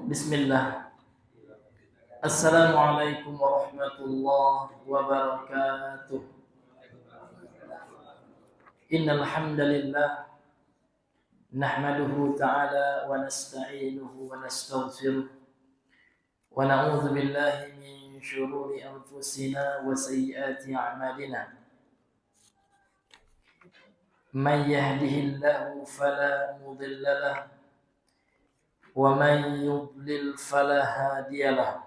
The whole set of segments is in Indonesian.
Bismillah. Assalamualaikum warahmatullahi wabarakatuh. Innal hamdalillah nahmaduhu ta'ala wa nasta'inuhu wa nastaghfiruh wa na'udzu billahi min shururi anfusina wa sayyiati a'malina. Man yahdihillahu fala mudilla lahu ومن يضلل فلا هادي له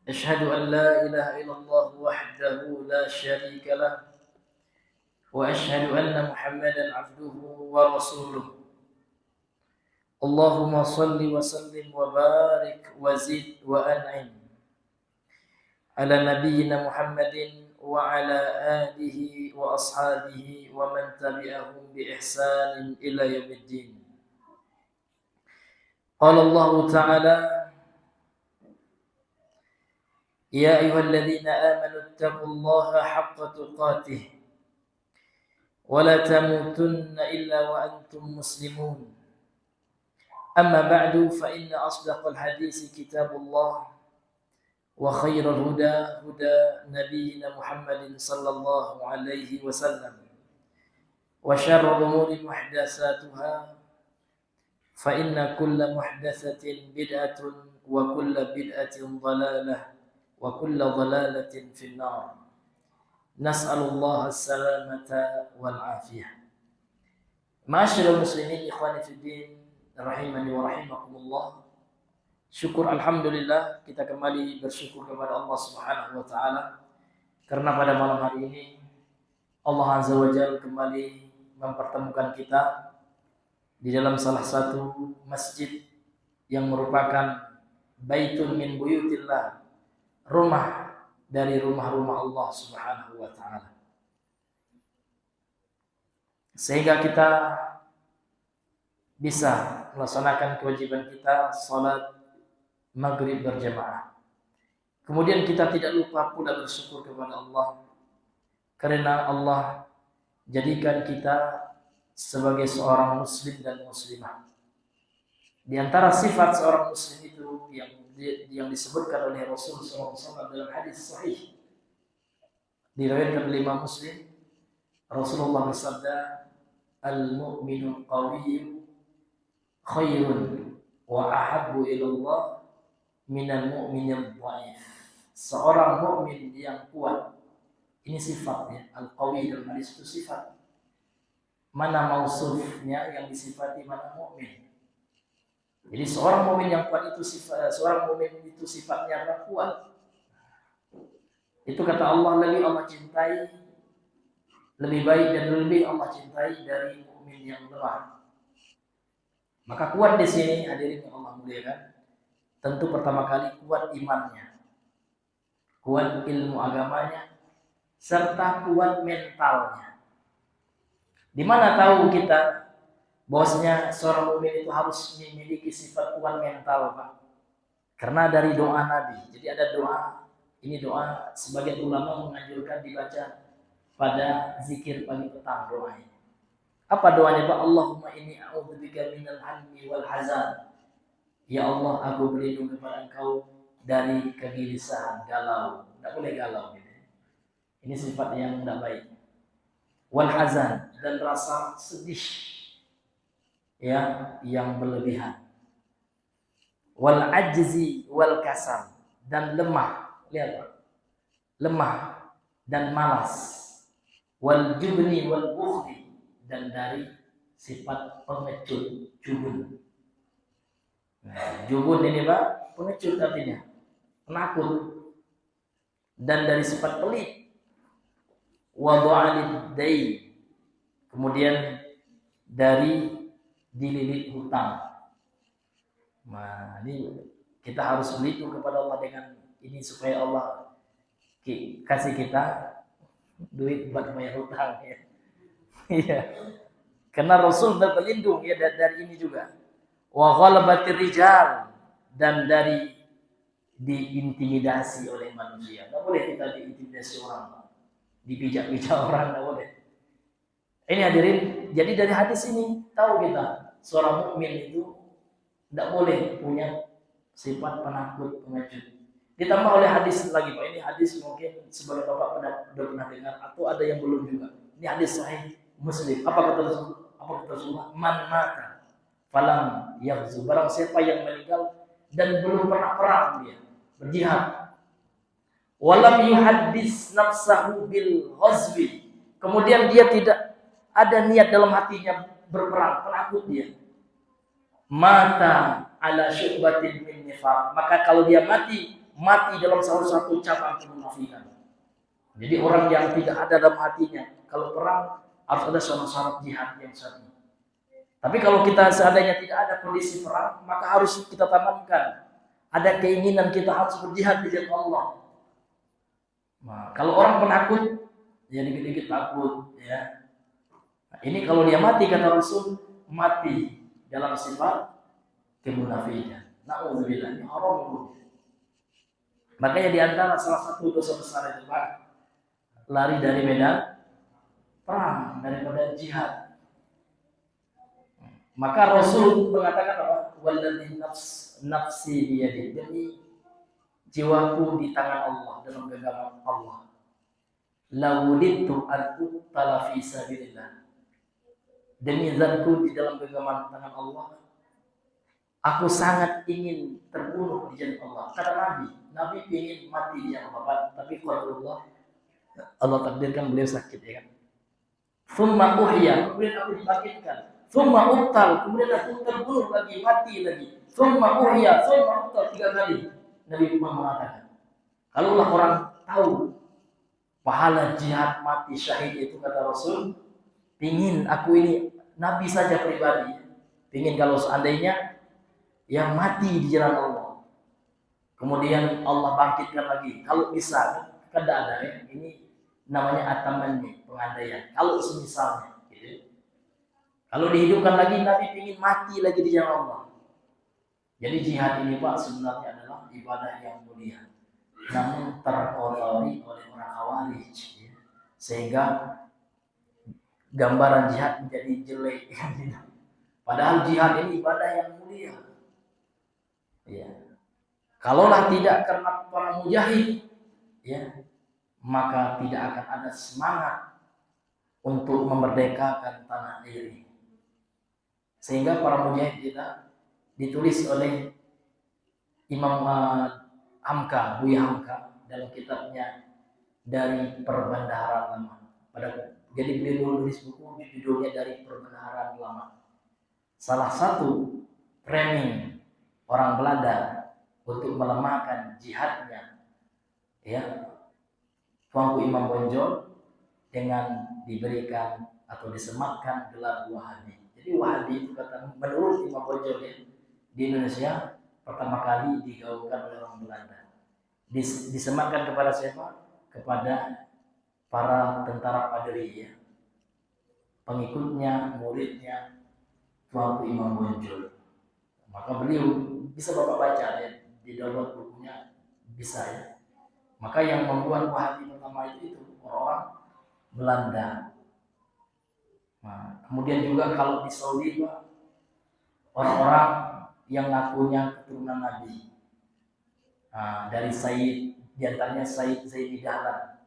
أشهد أن لا إله إلا الله وحده لا شريك له وأشهد أن محمدا عبده ورسوله اللهم صل وسلم وبارك وزد وأنعم على نبينا محمد وعلى آله وأصحابه ومن تبعهم بإحسان إلى يوم الدين. قال الله تعالى يا أيها الذين آمنوا اتقوا الله حق تقاته ولا تموتن إلا وأنتم مسلمون. أما بعد فإن أصدق الحديث كتاب الله وخير الهدى هدى نبينا محمد صلى الله عليه وسلم وشر الأمور محدثاتها فإن كل محدثة بدعة وكل بدعة ضلالة وكل ضلالة في النار. نسأل الله السلامة والعافية. Ma'asyiral muslimin ikhwani fid din rahimani wa rahimakumullah. Syukur alhamdulillah kita kembali bersyukur kepada Allah Subhanahu wa taala karena pada malam hari ini Allah Azza wa Jalla kembali mempertemukan kita di dalam salah satu masjid yang merupakan baitun min buyutillah, rumah dari rumah-rumah Allah Subhanahu wa taala. Sehingga kita bisa melaksanakan kewajiban kita salat maghrib berjamaah. Kemudian kita tidak lupa pula bersyukur kepada Allah karena Allah jadikan kita sebagai seorang muslim dan muslimah. Di antara sifat seorang muslim itu yang disebutkan oleh Rasulullah SAW dalam hadis sahih diriwayatkan oleh Imam Muslim, Rasulullah bersabda, "Al-mu'minul qawiyyu khairun wa ahabbu ila Allah minal mu'minil dhaif." Seorang mukmin yang kuat, ini sifatnya. Al-qawi dalam hadis itu sifat. Mana mausufnya yang disifati mana mukmin. Jadi seorang mukmin yang kuat itu sifatnya adalah kuat. Itu kata Allah, lebih baik dan lebih Allah cintai dari mukmin yang lemah. Maka kuat di sini hadirin yang Allah muliakan, tentu pertama kali kuat imannya, kuat ilmu agamanya, serta kuat mentalnya. Di mana tahu kita bahwasanya seorang mukmin itu harus memiliki sifat kuat mental, Pak? Karena dari doa Nabi. Jadi ada doa, ini doa sebagian ulama menganjurkan dibaca pada zikir pagi petang doa ini. Apa doanya, Pak? Allahumma inni a'udzubika minal hammi wal hazan. Ya Allah, aku berlindung kepada Engkau dari kegelisahan, galau. Tidak boleh galau gitu. Ini sifat yang tidak baik. Wal hazan, dan rasa sedih ya yang berlebihan. Wal ajzi wal kasal, dan lemah. Lihat, lemah dan malas. Wal jubni wal bukhli, dan dari sifat pengecut, jubun. Nah, jubun ini Pak, pengecut artinya, penakut. Dan dari sifat pelit. Wadu'alid dain, kemudian dari dililit hutang. Nah, ini kita harus berlindung kepada Allah dengan ini supaya Allah kasih kita duit buat bayar hutang ya. Iya. Karena Rasul berlindung ya dari ini juga. Wa ghalabatir rijal, dan dari diintimidasi oleh manusia. Enggak boleh kita diintimidasi orang. Dipijak-pijak orang, tidak boleh. Ini hadirin, jadi dari hadis ini tahu kita seorang mukmin itu tidak boleh punya sifat penakut, pengecut. Ditambah oleh hadis lagi Pak, ini hadis mungkin sebagai Bapak pernah dengar atau ada yang belum juga. Ini hadis sahih Muslim. Apa kata Rasulullah? Man mata falam yaghzu. Barang siapa yang meninggal dan belum pernah perang dia, berjihad. Walam yuhaddis nafsahu bil ghazwi. Kemudian dia tidak ada niat dalam hatinya berperang, penakut dia. Mata ala syu'batin min nifaq. Maka kalau dia mati dalam salah satu cabang kemunafikan. Jadi orang yang tidak ada dalam hatinya, kalau perang harus ada syarat jihad yang satu. Tapi kalau kita seandainya tidak ada kondisi perang, maka harus kita tanamkan ada keinginan kita harus berjihad di jalan Allah. Nah, kalau orang penakut, ya dikit-dikit takut, ya. Nah, ini kalau dia mati kata Rasul, mati dalam sifat kemunafikan. Na'udzubillah, ini haram. Makanya di antara salah satu dosa besar itu Pak, lari dari medan perang, daripada jihad. Maka Rasul mengatakan apa? Walladzi nafsi biyadihi, demi jiwaku di tangan Allah, dalam genggaman Allah. Lawuditu an uqtala fi sabilillah. Demi zatku di dalam genggaman tangan Allah, aku sangat ingin terbunuh di jalan Allah. Kata Nabi ingin mati di jalan Allah, tapi kalau Allah takdirkan beliau sakit, ya kan. Thumma uhya, kemudian aku dibangkitkan. Thumma uqtal, kemudian aku terbunuh lagi, mati lagi. Thumma uhya, thumma uqtal, 3 kali. Nabi mengatakan, kalaulah orang tahu pahala jihad mati syahid itu, kata Rasul, pingin aku ini Nabi saja pribadi, pingin kalau seandainya yang mati di jalan Allah, kemudian Allah bangkitkan lagi, kalau bisa, kan ada ya, ini namanya atamannya, pengandaian. Kalau semisalnya, gitu. Kalau dihidupkan lagi, Nabi ingin mati lagi di jalan Allah. Jadi jihad ini Pak sebenarnya adalah ibadah yang mulia, namun terkotori oleh orang Khawarij, ya. Sehingga gambaran jihad menjadi jelek. Padahal jihad ini ibadah yang mulia. Ya. Kalaulah tidak karena para mujahid, ya, maka tidak akan ada semangat untuk memerdekakan tanah air ini. Sehingga para mujahid kita ditulis oleh Imam Hamka, Buya Hamka, dalam kitabnya Dari Perbendaharaan Lama. Jadi beliau menulis buku judulnya Dari Perbendaharaan Lama. Salah satu framing orang Belanda untuk melemahkan jihadnya, ya, Tuanku Imam Bonjol, dengan diberikan atau disematkan gelar Wahabi. Jadi Wahabi itu kata menurut Imam Bonjol, ya, di Indonesia pertama kali digaungkan oleh orang Belanda. Disematkan kepada siapa? Kepada para tentara Padri, ya, pengikutnya, muridnya Tuanku Imam Bonjol. Maka beliau bisa Bapak baca, ya, di download bukunya bisa, ya. Maka yang membuat Wahabi pertama itu orang-orang Belanda. Nah, kemudian juga kalau di Saudi Pak, orang-orang yang ngakunya keturunan Nabi. Nah, dari Said, diantaranya Said Zaidi Dahlan,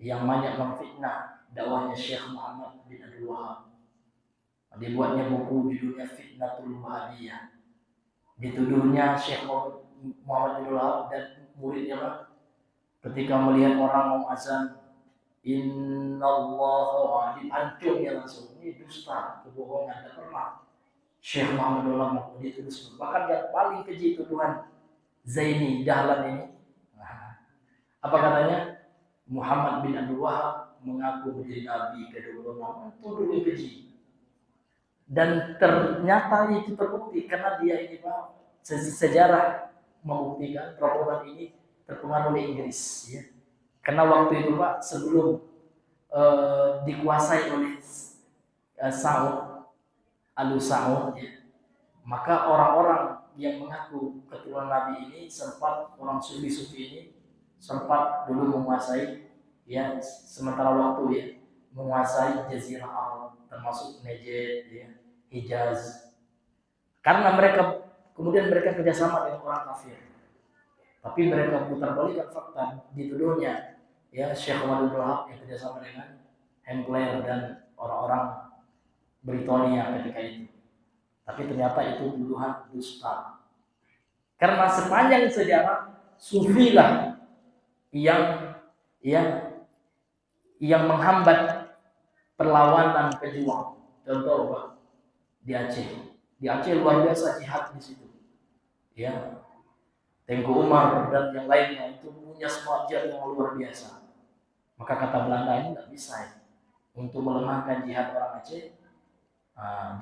yang banyak memfitnah dakwahnya Syekh Muhammad bin Abdul Wahab. Dibuatnya buku judulnya Fitnatul Wahabiyah. Dituduhnya Syekh Muhammad bin Abdul Wahab dan muridnya Pak, ketika melihat orang mau azan, Innallaha, dipancungnya langsung, ini dusta, kebohongan, tidak pernah Syekh Muhammad bin Abdul Wahab dituduh. Bahkan yang paling keji tuduhan Zaini Dahlan ini, apa katanya? Muhammad bin Abdul Wahab mengaku menjadi Nabi ke-26, tuduh yang keji. Dan ternyata itu terbukti karena dia ini Pak, sejarah membuktikan rombongan ini terpengaruh oleh Inggris, ya. Karena waktu itu Pak, sebelum dikuasai oleh Saud, Alu Saud, ya, maka orang-orang yang mengaku keturunan Nabi ini sempat, orang sufi-sufi ini sempat dulu menguasai, ya, sementara waktu, ya, menguasai Jazirah Arab, termasuk Najd, ya, Hijaz. Karena mereka kemudian mereka kerjasama dengan orang kafir. Tapi mereka putar balikan fakta, dituduhnya ya Syekh Muhammad bin Wahab yang kerjasama dengan Hempler dan orang-orang Britania ketika itu. Tapi ternyata itu tuduhan dusta. Karena sepanjang sejarah sufilah yang menghambat perlawanan pejuang. Contoh di Aceh. Di Aceh luar biasa jihad di situ. Ya. Tengku Umar dan yang lainnya itu punya semangat jihad yang luar biasa. Maka kata Belanda ini tidak bisa ya. Untuk melemahkan jihad orang Aceh,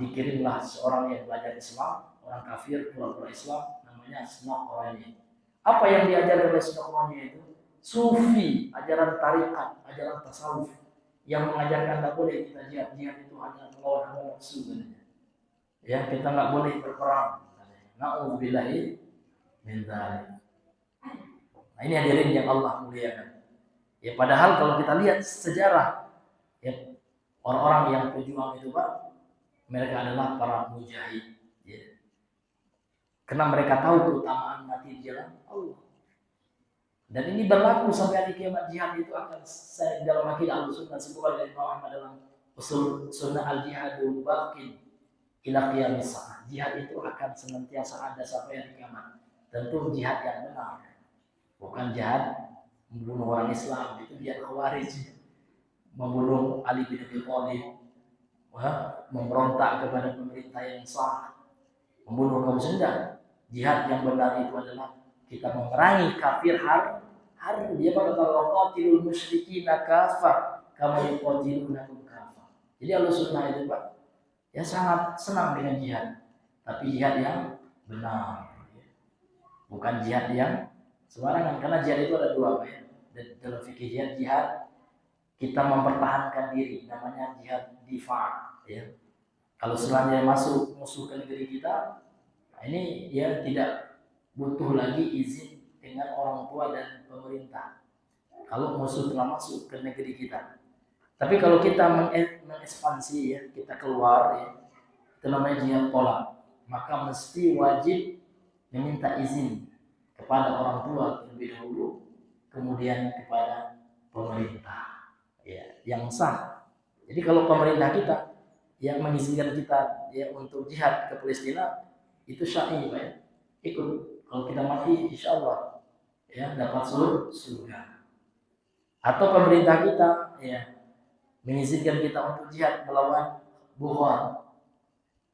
dikirimlah seorang yang belajar Islam, orang kafir, pura-pura Islam, namanya Senok Oranye. Apa yang diajarkan oleh Senok Oranye itu? Sufi, ajaran tarikat, ajaran tasawuf, yang mengajarkan tidak boleh kita jihad itu hanya melawan hawa nafsu. Ya, kita nggak boleh berperang. Na'udzubillahi min dzalik. Nah, ini hadirin yang Allah muliakan. Ya, padahal kalau kita lihat sejarah, ya, orang-orang yang pejuang itu Pak, mereka adalah para mujahid. Ya. Karena mereka tahu keutamaan mati di jalan Allah. Dan ini berlaku sampai hari kiamat. Jihad itu akan dalam akidah Ahlussunnah disebutkan dari Imam Ahmad dalam usul sunnah al-jihadu baqin ila qiyamis saah. Jihad itu akan senantiasa ada sampai hari kiamat. Tentu jihad yang benar. Bukan jihad membunuh orang Islam, itu jihad Khawarij. Membunuh Ali bin Abi Thalib, memberontak kepada pemerintah yang sah, membunuh kaum muslimin. Jihad yang benar itu adalah kita memerangi kafir har. Dia berkata qatilul musyrikina kafah kama yuqatilunakum kafah. Jadi Ahlussunnah itu Pak ya sangat senang dengan jihad, tapi jihad yang benar. Bukan jihad yang sembarangan, karena jihad itu ada dua Pak ya. Dalam fikih jihad kita mempertahankan diri, namanya jihad difa ya. Kalau selanjutnya masuk musuh ke negeri kita, nah ini ya tidak butuh lagi izin dengan orang tua dan pemerintah. Kalau musuh telah masuk ke negeri kita. Tapi kalau kita mengekspansi ya, kita keluar ya, itu namanya jihad tolak. Maka mesti wajib meminta izin kepada orang tua terlebih dahulu, kemudian kepada pemerintah ya, yang sah. Jadi kalau pemerintah kita yang mengizinkan kita ya untuk jihad ke Palestina, itu syar'i Pak ya. Ikut. Kalau kita mati insya Allah ya dapat surga. Atau pemerintah kita ya mengizinkan kita untuk jihad melawan Bukhara,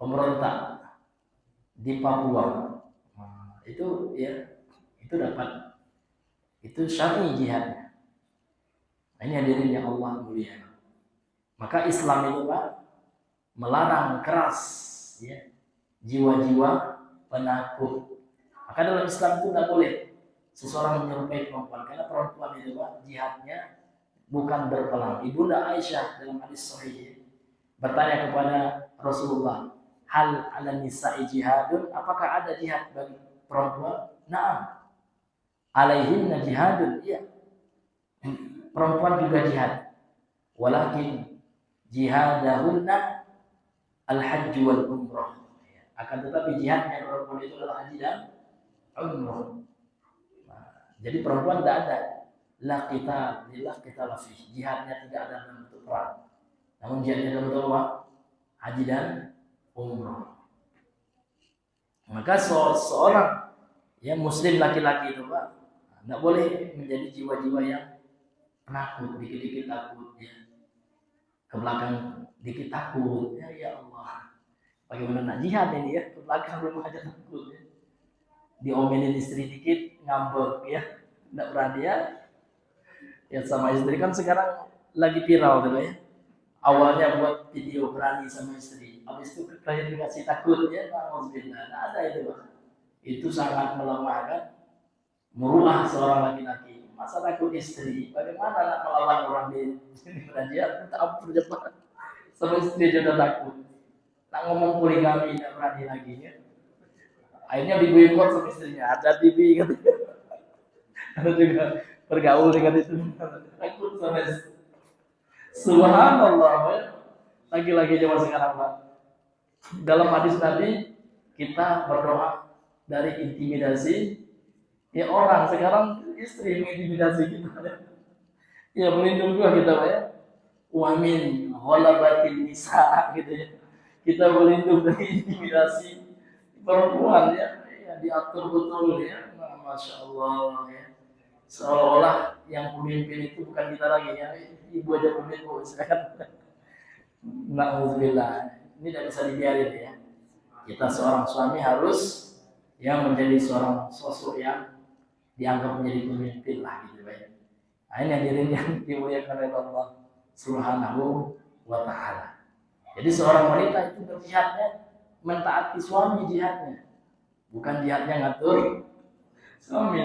pemberontak di Papua. Nah, itu ya itu dapat, itu syar'i jihadnya. Nah, ini hadirin yang Allah muliakan. Maka Islam itu Pak melarang keras ya jiwa-jiwa penakut. Maka dalam Islam itu tidak boleh seseorang menyerupai perempuan, karena perempuan itu Pak jihadnya bukan berperang. Ibunda Aisyah dalam hadis sahih bertanya kepada Rasulullah, hal ala nisa'i jihadun, apakah ada jihad bagi perempuan? Na'am. Alaihinna jihadun, iya. Perempuan juga jihad. Walakin jihadahunna al-hajj wal umrah. Akan tetapi jihadnya perempuan itu adalah haji dan umrah. Nah, jadi perempuan tidak ada la qital fi. Jihadnya tidak ada dalam bentuk perang. Namun jihadnya dalam bentuk apa? Haji dan umrah. Maka seorang ya muslim laki-laki itu Pak tidak boleh menjadi jiwa-jiwa yang penakut, dikit-dikit takut ya. Ke belakang dikit takut ya Allah. Bagaimana nak jihad ini ya, ke belakang belum aja takut ya. Diomelin istri dikit ngambek ya, tidak berani ya sama istri. Kan sekarang lagi viral tuh ya. Awalnya buat video berani sama istri, habis itu klarifikasi takut ya, alhamdulillah. Nah, ada itu Pak. Itu sangat melemahkan muruah seorang laki-laki. Masa takut istri? Bagaimana nak melawan orang di sini belajar? Kita ampun cepat. Sama istri sudah takut. Tak ngomong poligami tidak berani lagi ya. Akhirnya diboikot sama istrinya. Ada TV kan. Ada juga bergaul dengan itu. Takut sama istri. Subhanallah. Lagi-lagi zaman sekarang Pak. Dalam hadis Nabi kita berdoa dari intimidasi ya orang. Sekarang istri mengintimidasi kita. Ya berlindung juga kita Pak ya. Wa min ghalabatin nisa gitu ya. Kita berlindung dari intimidasi perempuan ya. Ya diatur betul ya. Nah, Masya Allah ya. Seolah-olah yang pemimpin itu bukan kita lagi ya. Ibu aja pemimpin sekarang. Na'udzubillah. Ini tidak bisa dibiarin ya. Kita seorang suami harus yang menjadi seorang sosok yang dianggap menjadi pemimpin lah gitu ya. Nah, ini hadirin yang dimuliakan oleh Allah Subhanahu wa taala. Jadi seorang wanita itu berjihadnya mentaati suami jihadnya. Bukan jihadnya ngatur suami.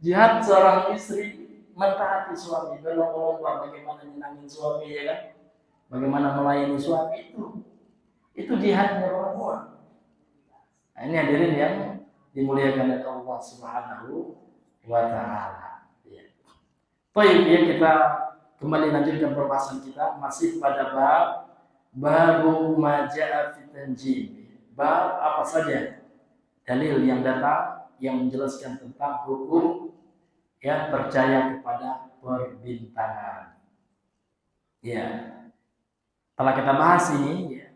Jihad seorang istri mentaati suami, menolong bagaimana nyenangin suami ya kan? Bagaimana melayani suami itu jihadnya perempuan. Nah, ini hadirin yang dimuliakan oleh Allah Subhanahu wa taala. Ya. Baik, ya kita kembali lanjutkan pembahasan kita masih pada babu majaa fi tanjim. Bab apa saja dalil yang datang yang menjelaskan tentang hukum yang percaya kepada perbintangan. Ya. Setelah kita bahas ini ya,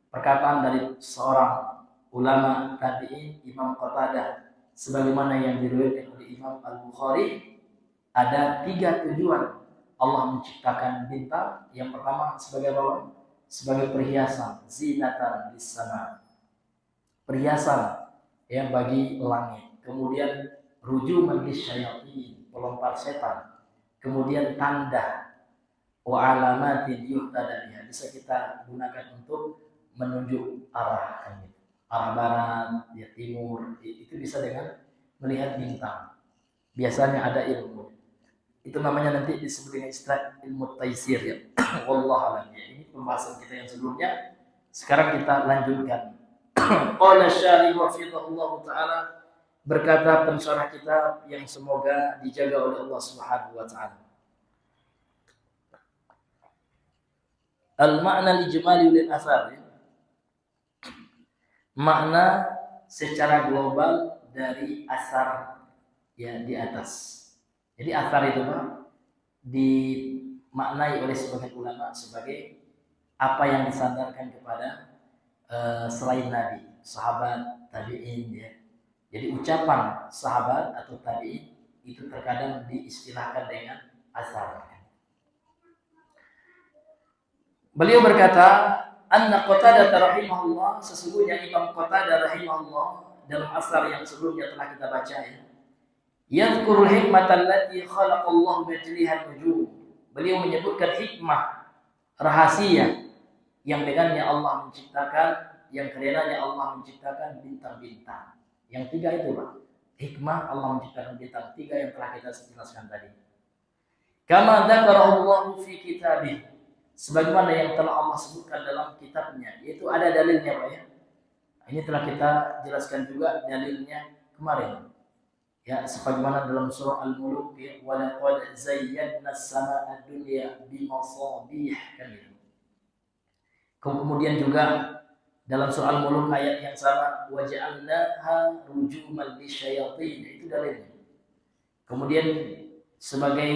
perkataan dari seorang ulama tabi'in Imam Qatadah sebagaimana yang diriwayatkan oleh Imam Al-Bukhari, ada 3 tujuan Allah menciptakan bintang. Yang pertama sebagai apa? Sebagai perhiasan, zinatan lis sama. Perhiasan yang bagi langit. Kemudian rujuman lisyayatin, pelempar setan. Kemudian tanda wa alamatin yuhtada biha, bisa kita gunakan untuk menunjuk arah kan gitu. Arah barat, ya timur, itu bisa dengan melihat bintang. Biasanya ada ilmu. Itu namanya nanti disebut dengan istilah ilmu taisir ya. Wallahu a'lam. Ini pembahasan kita yang sebelumnya. Sekarang kita lanjutkan. Qala syarih hafizahullah taala, berkata pensyarah kitab yang semoga dijaga oleh Allah Subhanahu wa taala. Al-ma'na al-ijmali lil athar. Makna secara global dari asar ya di atas. Jadi asar itu Pak dimaknai oleh sebagian ulama sebagai apa yang disandarkan kepada selain Nabi, sahabat, tabi'in ya. Jadi ucapan sahabat atau tabi'in itu terkadang diistilahkan dengan asar. Beliau berkata, anna Qatadah rahimahullah, sesungguhnya Imam Qatadah rahimahullah dalam asar yang sebelumnya telah kita baca ya. Yadhkurul hikmata allati khalaqallahu bijliha nujum. Beliau menyebutkan hikmah rahasia yang dengannya Allah menciptakan, yang karenanya Allah menciptakan bintang-bintang. Yang 3 itu Pak. Hikmah Allah menciptakan bintang 3 yang telah kita jelaskan tadi. Kama dzakarahu fi kitabih, sebagaimana yang telah Allah sebutkan dalam kitabnya, yaitu ada dalilnya Pak ya. Ini telah kita jelaskan juga dalilnya kemarin. Ya, sebagaimana dalam surah Al-Mulk ya, wa laqad zayyana as-samaa'a ad-dunya bimasabih kan gitu. Kemudian juga dalam surah Al-Mulk ayat yang sama, wa ja'alnaha rujuman lisyayatin, itu dalilnya. Kemudian sebagai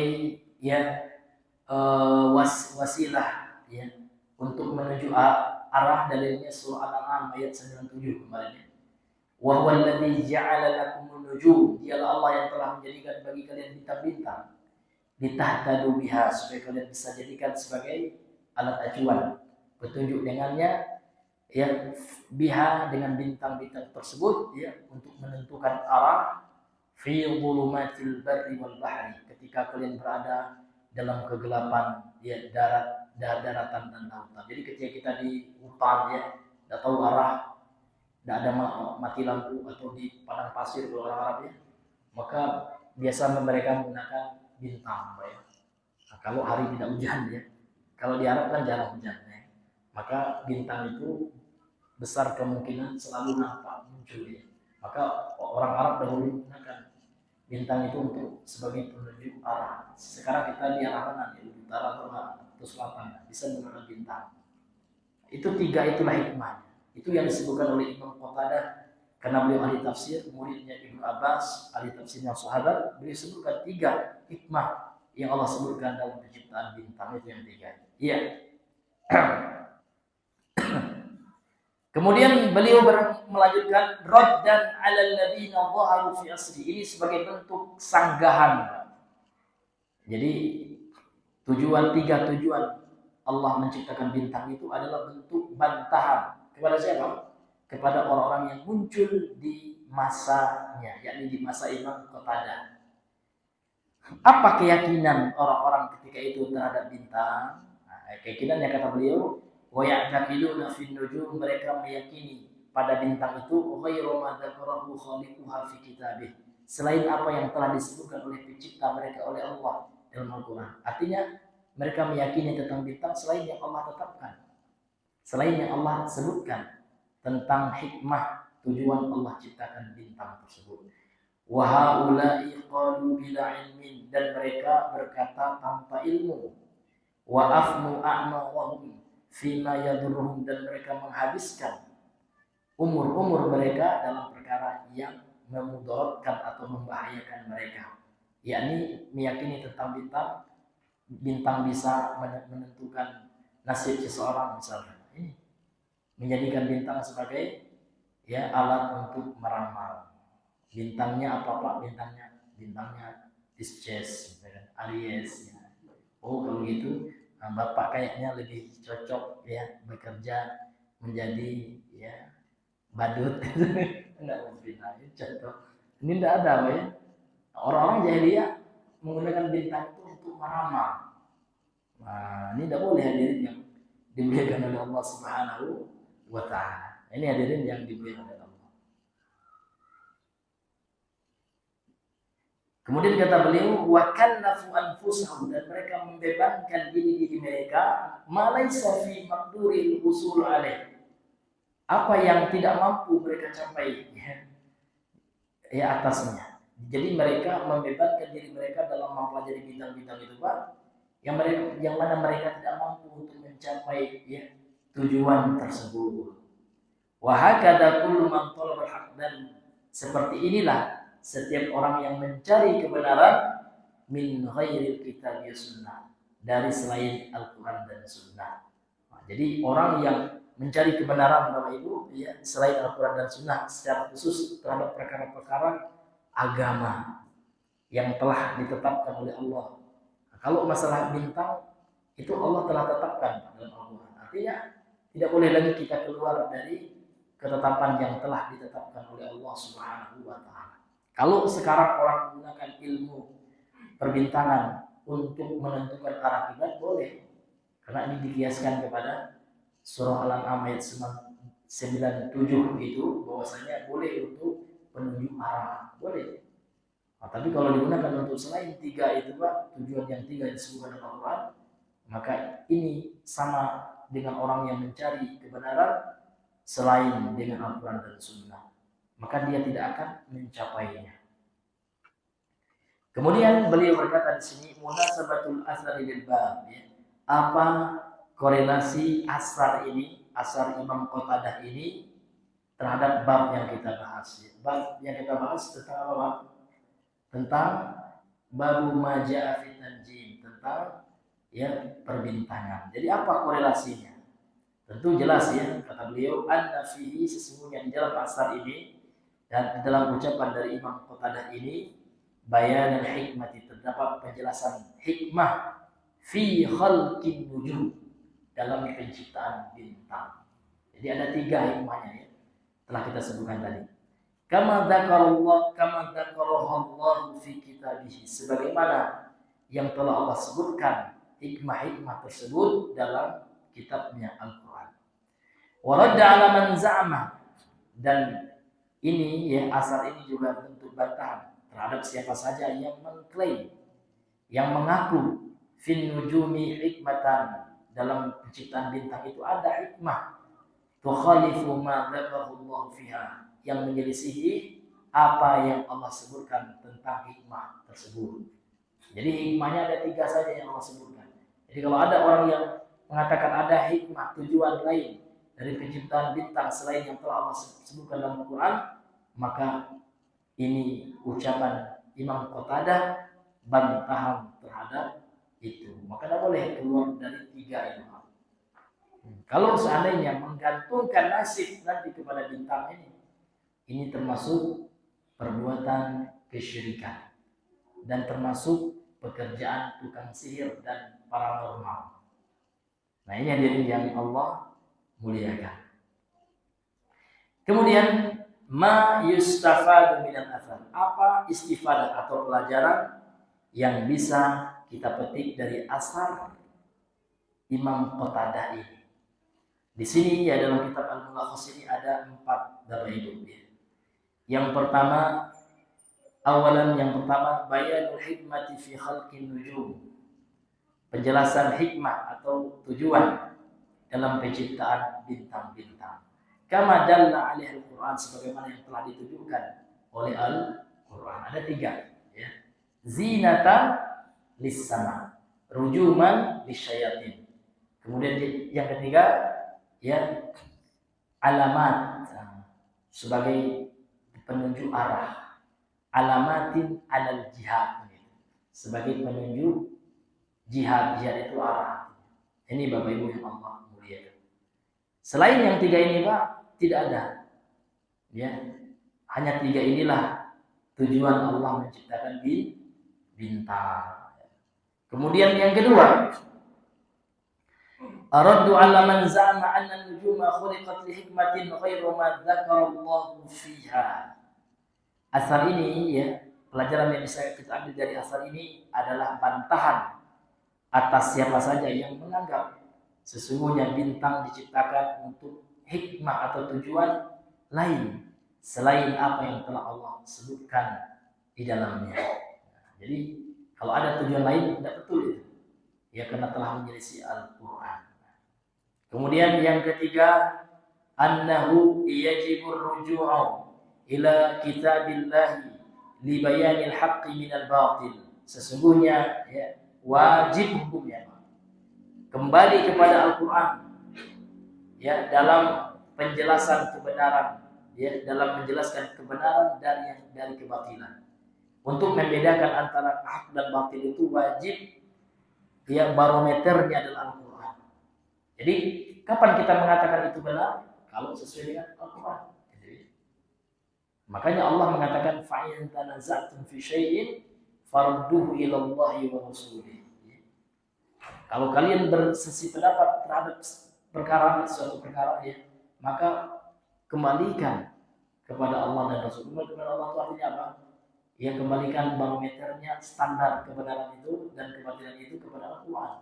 ya wasilah ya untuk menuju arah, dalilnya surah Al-An'am ayat 97 kemarin ya. Wa huwa alladzi ja'ala lakumun nujum, dialah Allah yang telah menjadikan bagi kalian bintang-bintang, litahtadu biha, supaya kalian bisa jadikan sebagai alat acuan, petunjuk dengannya ya, biha dengan bintang-bintang tersebut ya, untuk menentukan arah fi dhulumatil barri wal bahri, ketika kalian berada dalam kegelapan ya daratan dan lautan. Jadi ketika kita di hutan ya, tidak tahu arah, tidak ada mati lampu, atau di padang pasir kalau orang Arab ya, maka biasa mereka menggunakan bintang ya. Nah, kalau hari tidak hujan ya, kalau di Arab kan jarang hujan ya, maka bintang itu besar kemungkinan selalu nampak muncul ya. Maka orang Arab dahulu menggunakan bintang itu untuk sebagai penunjuk arah. Sekarang kita di arah mana ya, utara atau selatan, bisa menggunakan bintang. Itu 3 itulah hikmahnya. Itu yang disebutkan oleh Imam Qatadah Karena beliau ahli tafsir, muridnya Ibnu Abbas, ahli tafsirnya sahabat, beliau sebutkan 3 hikmah yang Allah sebutkan dalam penciptaan bintang itu yang 3. Iya. Kemudian beliau melanjutkan raddan 'alal ladzina dhaharu fi asri. Ini sebagai bentuk sanggahan. Jadi tujuan Allah menciptakan bintang itu adalah bentuk bantahan kepada siapa? Kepada orang-orang yang muncul di masanya, yakni di masa Imam Qatadah. Apa keyakinan orang-orang ketika itu terhadap bintang? Nah, keyakinan yang kata beliau, wa ya'taqiduna fin nujum, mereka meyakini pada bintang itu ghairu ma dzakarahu khaliquha fi kitabih, selain apa yang telah disebutkan oleh pencipta mereka oleh Allah dalam Al-Qur'an. Artinya mereka meyakini tentang bintang selain yang Allah tetapkan, selain yang Allah sebutkan tentang hikmah tujuan Allah ciptakan bintang tersebut. Wa haula'i qalu bila ilmin, dan mereka berkata tanpa ilmu. Wa afnu a'mawahum fima yadurruhum, dan mereka menghabiskan umur-umur mereka dalam perkara yang memudaratkan atau membahayakan mereka, yakni meyakini tentang bintang bisa menentukan nasib seseorang misalnya. Ini menjadikan bintang sebagai alat untuk meramal. Bintangnya apa Pak? Bintangnya Pisces, Aries. Oh kalau gitu Bapak kayaknya lebih cocok bekerja menjadi badut. Enggak mungkin contoh. Ini tidak ada Orang-orang jahiliyah menggunakan bintang itu untuk meramal. Nah, ini tidak boleh hadirin yang dimuliakan oleh Allah Subhanahu wa Ta'ala. Ini hadirin yang dimuliakan oleh Allah. Kemudian kata beliau, wa kallafu anfusahum, dan mereka membebankan diri mereka malaisa fi maqduril husul alaih, apa yang tidak mampu mereka capai atasnya. Jadi mereka membebankan diri mereka dalam mempelajari bintang-bintang itu Pak, yang mana mereka tidak mampu untuk mencapai tujuan tersebut. Wa hakada kullu man talaba al-haq, dan seperti inilah setiap orang yang mencari kebenaran min ghairil kitab wa sunnah, dari selain Al-Quran dan Sunnah. Nah, jadi orang yang mencari kebenaran Bapak Ibu selain Al-Quran dan Sunnah, secara khusus terhadap perkara-perkara agama yang telah ditetapkan oleh Allah. Nah, kalau masalah bintang itu Allah telah tetapkan dalam Al-Quran. Artinya tidak boleh lagi kita keluar dari ketetapan yang telah ditetapkan oleh Allah Subhanahu wa Ta'ala. Kalau sekarang orang menggunakan ilmu perbintangan untuk menentukan arah kiblat boleh, karena ini dikiaskan kepada surah Al-An'am ayat 97 itu bahwasanya boleh untuk penunjuk arah, boleh. Nah, tapi kalau digunakan untuk selain 3 itu Pak, tujuan yang 3 yang disebutkan dalam Al-Quran, maka ini sama dengan orang yang mencari kebenaran selain dengan Al-Quran dan Sunnah, maka dia tidak akan mencapainya. Kemudian beliau berkata di sini, munasabatul asar lil bab, apa korelasi asar Imam Qatadah ini terhadap bab yang kita bahas. Bab yang kita bahas tentang apa? Tentang babu maja'a fi tanjim, tentang perbintangan. Jadi apa korelasinya? Tentu jelas kata beliau, anna fihi, sesungguhnya di dalam asar ini dan di dalam ucapan dari Imam Qatadah ini, bayan dan hikmati, terdapat penjelasan hikmah fi khalqin nujum, dalam penciptaan bintang. Jadi ada 3 hikmahnya telah kita sebutkan tadi. Kama dzakarahu fi kitabih, sebagaimana yang telah Allah sebutkan hikmah-hikmah tersebut dalam kitabnya Al-Quran. Wa radda 'ala man za'ama, dan ini asar ini juga bentuk bantahan terhadap siapa saja yang mengklaim, yang mengaku fin nujumi hikmatan, dalam penciptaan bintang itu ada hikmah, tukhalifu ma dzakarahu Allah fiha, yang menyelisihi apa yang Allah sebutkan tentang hikmah tersebut. Jadi hikmahnya ada 3 saja yang Allah sebutkan. Jadi kalau ada orang yang mengatakan ada hikmah, tujuan lain dari penciptaan bintang selain yang telah Allah sebutkan dalam Al-Quran, maka ini ucapan Imam Qatadah bantahan terhadap itu. Maka tidak boleh keluar dari 3 itu. Kalau seandainya menggantungkan nasib nanti kepada bintang ini termasuk perbuatan kesyirikan dan termasuk pekerjaan tukang sihir dan paranormal. Nah, ini hadirin yang Allah muliakan. Kemudian ma yustafadu minal athar. Apa istifadah atau pelajaran yang bisa kita petik dari asar Imam Qatadah ini? Di sini ya dalam kitab Al-Mulakhas ini ada 4 Bapak Ibu. Yang pertama, bayanul hikmati fi khalqin nujum. Penjelasan hikmah atau tujuan dalam penciptaan bintang-bintang. Kama dalla alaihi al-Quran, sebagaimana yang telah ditujukan oleh Al-Quran. Ada 3 ya. Zinatan lis-sama, rujuman lisyayatin. Kemudian yang ketiga ya, alamat sebagai penunjuk arah, alamatin alal jihad, sebagai penunjuk jihad itu arah. Ini Bapak Ibu yang Allah muliakan. Selain yang 3 ini Pak, tidak ada. Ya, hanya 3 inilah tujuan Allah menciptakan bintang. Kemudian yang kedua, araddu ala man za'ama anna an-nujuma khuliqat li hikmatin ghairu ma dzakara Allah fiha. Asar ini ya, pelajaran yang bisa kita ambil dari asar ini adalah bantahan atas siapa saja yang menganggap sesungguhnya bintang diciptakan untuk hikmah atau tujuan lain selain apa yang telah Allah sebutkan di dalamnya. Jadi kalau ada tujuan lain tidak betul itu. Ya, karena telah menyelisih Al-Quran. Kemudian yang ketiga, annahu yajibur ruju'u ila kitabillahi li bayanil haqqi minal batil. Sesungguhnya ya, wajib hukumnya kembali kepada Al-Quran ya, dalam penjelasan kebenaran, ya, dalam menjelaskan kebenaran dari kebatilan. Untuk membedakan antara hak dan batil itu wajib ya, barometernya adalah Al-Quran. Jadi kapan kita mengatakan itu benar? Kalau sesuai dengan Al-Quran. Makanya Allah mengatakan fa'in tanaza'tum fi syai'in farudduhu ila Allahi wa rasulih. Kalau kalian bersesi pendapat terhadap suatu perkara ya, maka kembalikan kepada Allah dan Rasul. Kepada Allah itu artinya apa? Ya, kembalikan barometernya, standar kebenaran itu dan kebatilan itu kepada Al-Quran.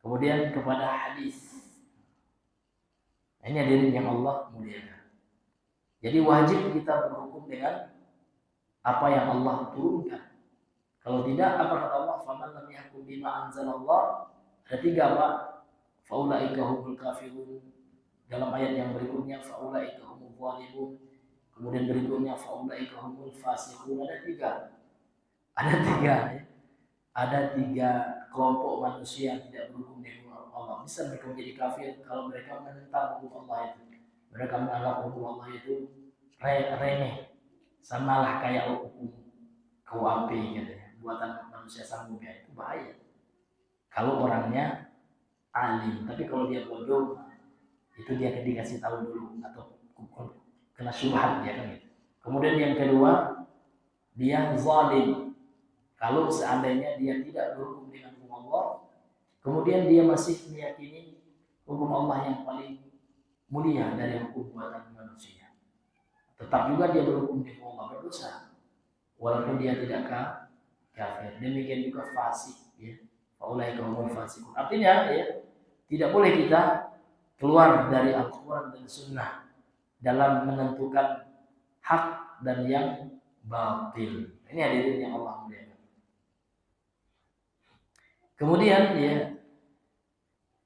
Kemudian kepada hadis. Ini hadirin yang Allah muliakan. Jadi wajib kita berhukum dengan apa yang Allah turunkan. Kalau tidak, apa kata Allah? Faman lam yahkum bima anzalallah. Ada 3 Pak. Faulaika humul kafirun. Dalam ayat yang berikutnya faulaika humul zalimun. Kemudian berikutnya faulaika humul fasiqun. Ada 3. Ada 3 ya. Ada 3 kelompok manusia yang tidak berhukum dengan Allah. Bisa mereka menjadi kafir kalau mereka menentang hukum Allah itu. Mereka menganggap hukum Allah itu remeh, samalah kayak hukum KUHP gitu ya, buatan manusia sanggup, ya itu bahaya. Kalau orangnya alim, tapi kalau dia bodoh, itu dia dikasih tahu dulu atau kena syubhat dia kan gitu. Kemudian yang kedua, dia zalim. Kalau seandainya dia tidak berhukum dengan hukum Allah, kemudian dia masih meyakini hukum Allah yang paling mulia dari hukum buatan manusia, tetap juga dia berhukum dengan Allah, berdosa walaupun dia tidak kafir. Demikian juga fasik ya. Faulaika humul fasiqun. Artinya ya, tidak boleh kita keluar dari Al-Quran dan Sunnah dalam menentukan hak dan yang batil. Ini hadirin yang Allah muliakan. Kemudian ya,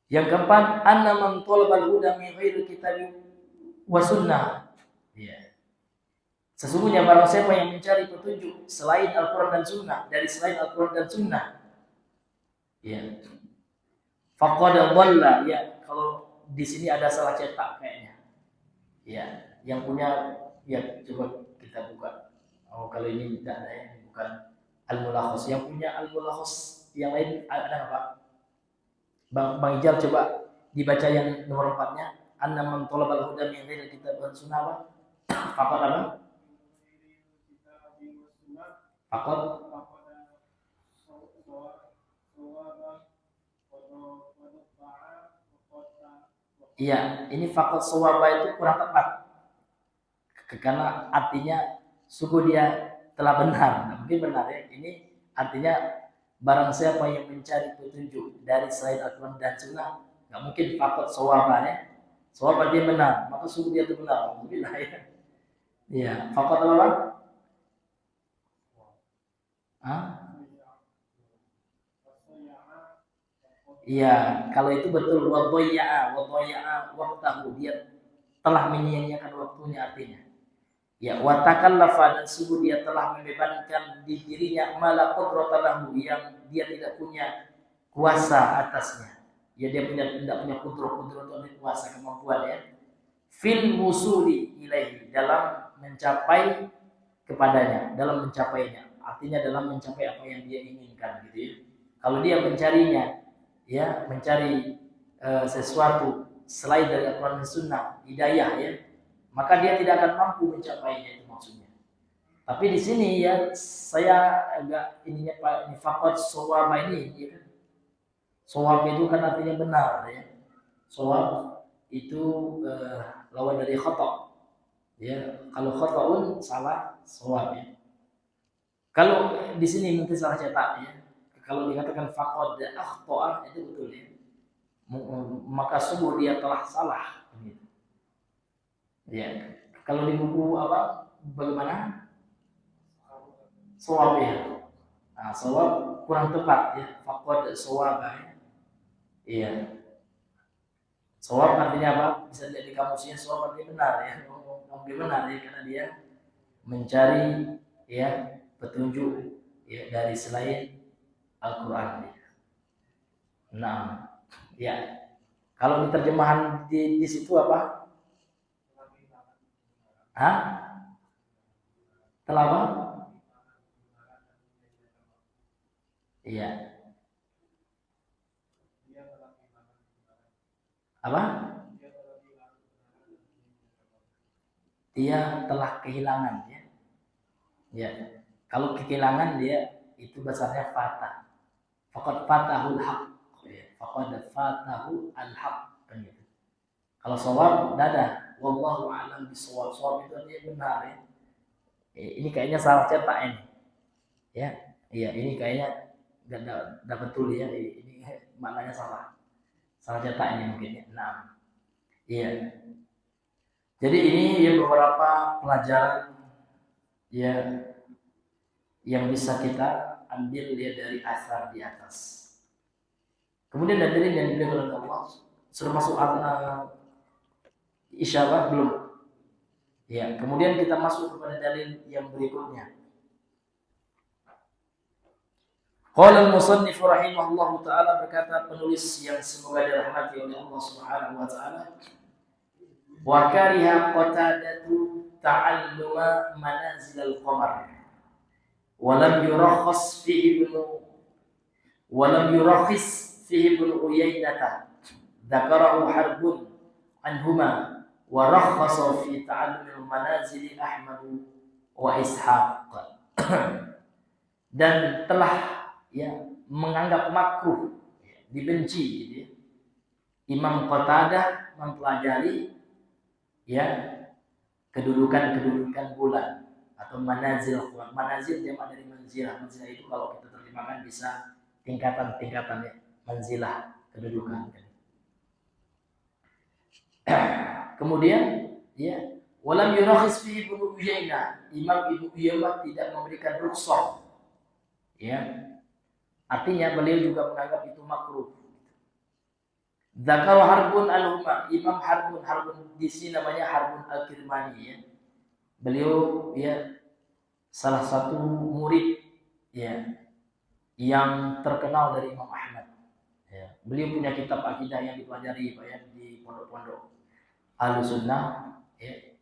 yang keempat, anna man talabal huda min ghairi kitab wa sunnah. Ya. Sesungguhnya barang siapa yang mencari petunjuk selain Al-Quran dan Sunnah, dari selain Al-Quran dan Sunnah, ya, faqad dhalla. Ya, kalau di sini ada salah cetak kayaknya. Ya, yang punya, ya coba kita buka. Oh, kalau ini tidak ada ya, ini bukan Al-Mulakhas. Yang punya Al-Mulakhas yang lain ada apa? Bang Ijal coba dibaca yang nomor 4-nya. Anna man talabal huda min ghairi kitab wa sunnah apa? Faqad apa? Faqad iya, ini faqad sawaba itu kurang tepat. Karena artinya sungguh dia telah benar. Nah, mungkin benar ya. Ini artinya barang siapa yang mencari petunjuk dari selain Al-Quran dan Sunnah, nggak mungkin faqad sawaba ya. Sawaba dia benar, maka sungguh dia itu benar. Mungkin lah ya. Iya, faqad apa? Hah? Iya, kalau itu betul wadhoya'a waqtahu, dia telah menyia-nyiakan waktunya artinya. Ya, wa takallafa, dan sungguh dia telah membebankan di dirinya mala qudrata lahu, yang dia tidak punya kuasa atasnya. Ya, dia tidak punya kudrah untuk kuasa, kemampuan ya. Fil musuli ilaihi, dalam mencapai kepadanya, dalam mencapainya. Artinya dalam mencapai apa yang dia inginkan gitu ya. Kalau dia mencarinya, ya, mencari sesuatu selain dari Al-Quran dan Sunnah, hidayah ya, maka dia tidak akan mampu mencapainya, itu maksudnya. Tapi di sini ya saya agak ininya Pak, ini faqad shawaba ini ya kan. Shawab itu kan artinya benar ya. Shawab itu lawan dari khata. Ya, kalau khata'un salah, shawab ya. Kalau di sini mungkin salah cetak ya. Kalau dikatakan faqad akhta'a itu betul ya. Maka sungguh dia telah salah gitu. Ya, kalau di buku apa bagaimana? Shawab ya. Nah, shawab kurang tepat ya. Faqad shawab ya. Iya. Shawab artinya apa? Bisa dilihat di kamusnya, shawab artinya benar ya. Mungkin benar ya, karena dia mencari ya petunjuk ya dari selain Al-Qur'an. Nah, ya. Kalau di terjemahan di situ apa? Hah? Telah apa? Iya. Apa? Dia telah kehilangan ya. Ya. Kalau kehilangan dia itu bahasanya fatah. Faqad fatahul haq. Ya. Faqad fatahu al-haq kan gitu. Kalau shawab dada, wallahu a'lam bishawab. Shawab itu artinya benar ya. Ini kayaknya salah cetak ini. Ya. Iya, ini kayaknya enggak betul ya. Ini maknanya salah. Salah cetak ini mungkin ya. Nah. Iya. Jadi ini ya beberapa pelajaran ya yang bisa kita ambil ya dari asar di atas. Kemudian dari yang diberikan oleh Allah sudah masuk isyarah belum? Ya, kemudian kita masuk kepada dalil yang berikutnya. Qala al-musannif rahimahullahu taala, berkata penulis yang semoga dirahmati oleh Allah Subhanahu wa taala, wa kariha Qatadatu ta'alluma manazil al-qamar wa lam yurakhis fihi ibn Uyainah dzakarahu Harbun anhuma wa rakhasa fi ta'allum manazil Ahmad wa Ishaq. Dan telah ya menganggap makruh, dibenci gitu ya. Imam Qatadah mempelajari ya kedudukan bulan atau manazil. Manazil jamak dari manzilah. Manzilah itu kalau kita terjemahkan bisa tingkatan-tingkatan ya, manzilah, kedudukan. Kemudian ya walam yurakhis fi Ibnu Uyainah, Imam Ibnu Uyainah tidak memberikan rukhsah. Ya. Artinya beliau juga menganggap itu makruh. Dzakara Harbun al-Huma, Imam Harbun di sini namanya Harbun al-Kirmani ya. Beliau ya salah satu murid ya yang terkenal dari Imam Ahmad. Ya. Beliau punya kitab akidah yang dipelajari ya, di pondok-pondok Ahlussunnah ya.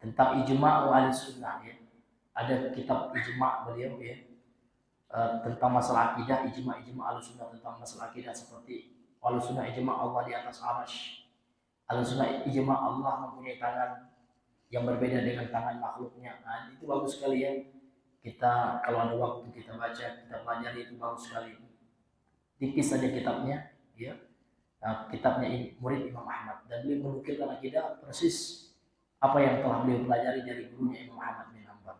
tentang ijma' ahli sunnah ya. Ada kitab ijma' beliau ya, tentang masalah akidah, ijma' ahli sunnah tentang masalah akidah seperti ahli sunnah ijma' Allah di atas arasy, ahli sunnah ijma' Allah mempunyai tangan yang berbeda dengan tangan makhluknya. Nah, itu bagus sekali ya. Kita kalau ada waktu kita baca, kita pelajari, itu bagus sekali. Tipis saja kitabnya ya. Nah, kitabnya murid Imam Ahmad, dan beliau menukilkan akidah persis apa yang telah beliau pelajari dari gurunya Imam Ahmad bin Hanbal.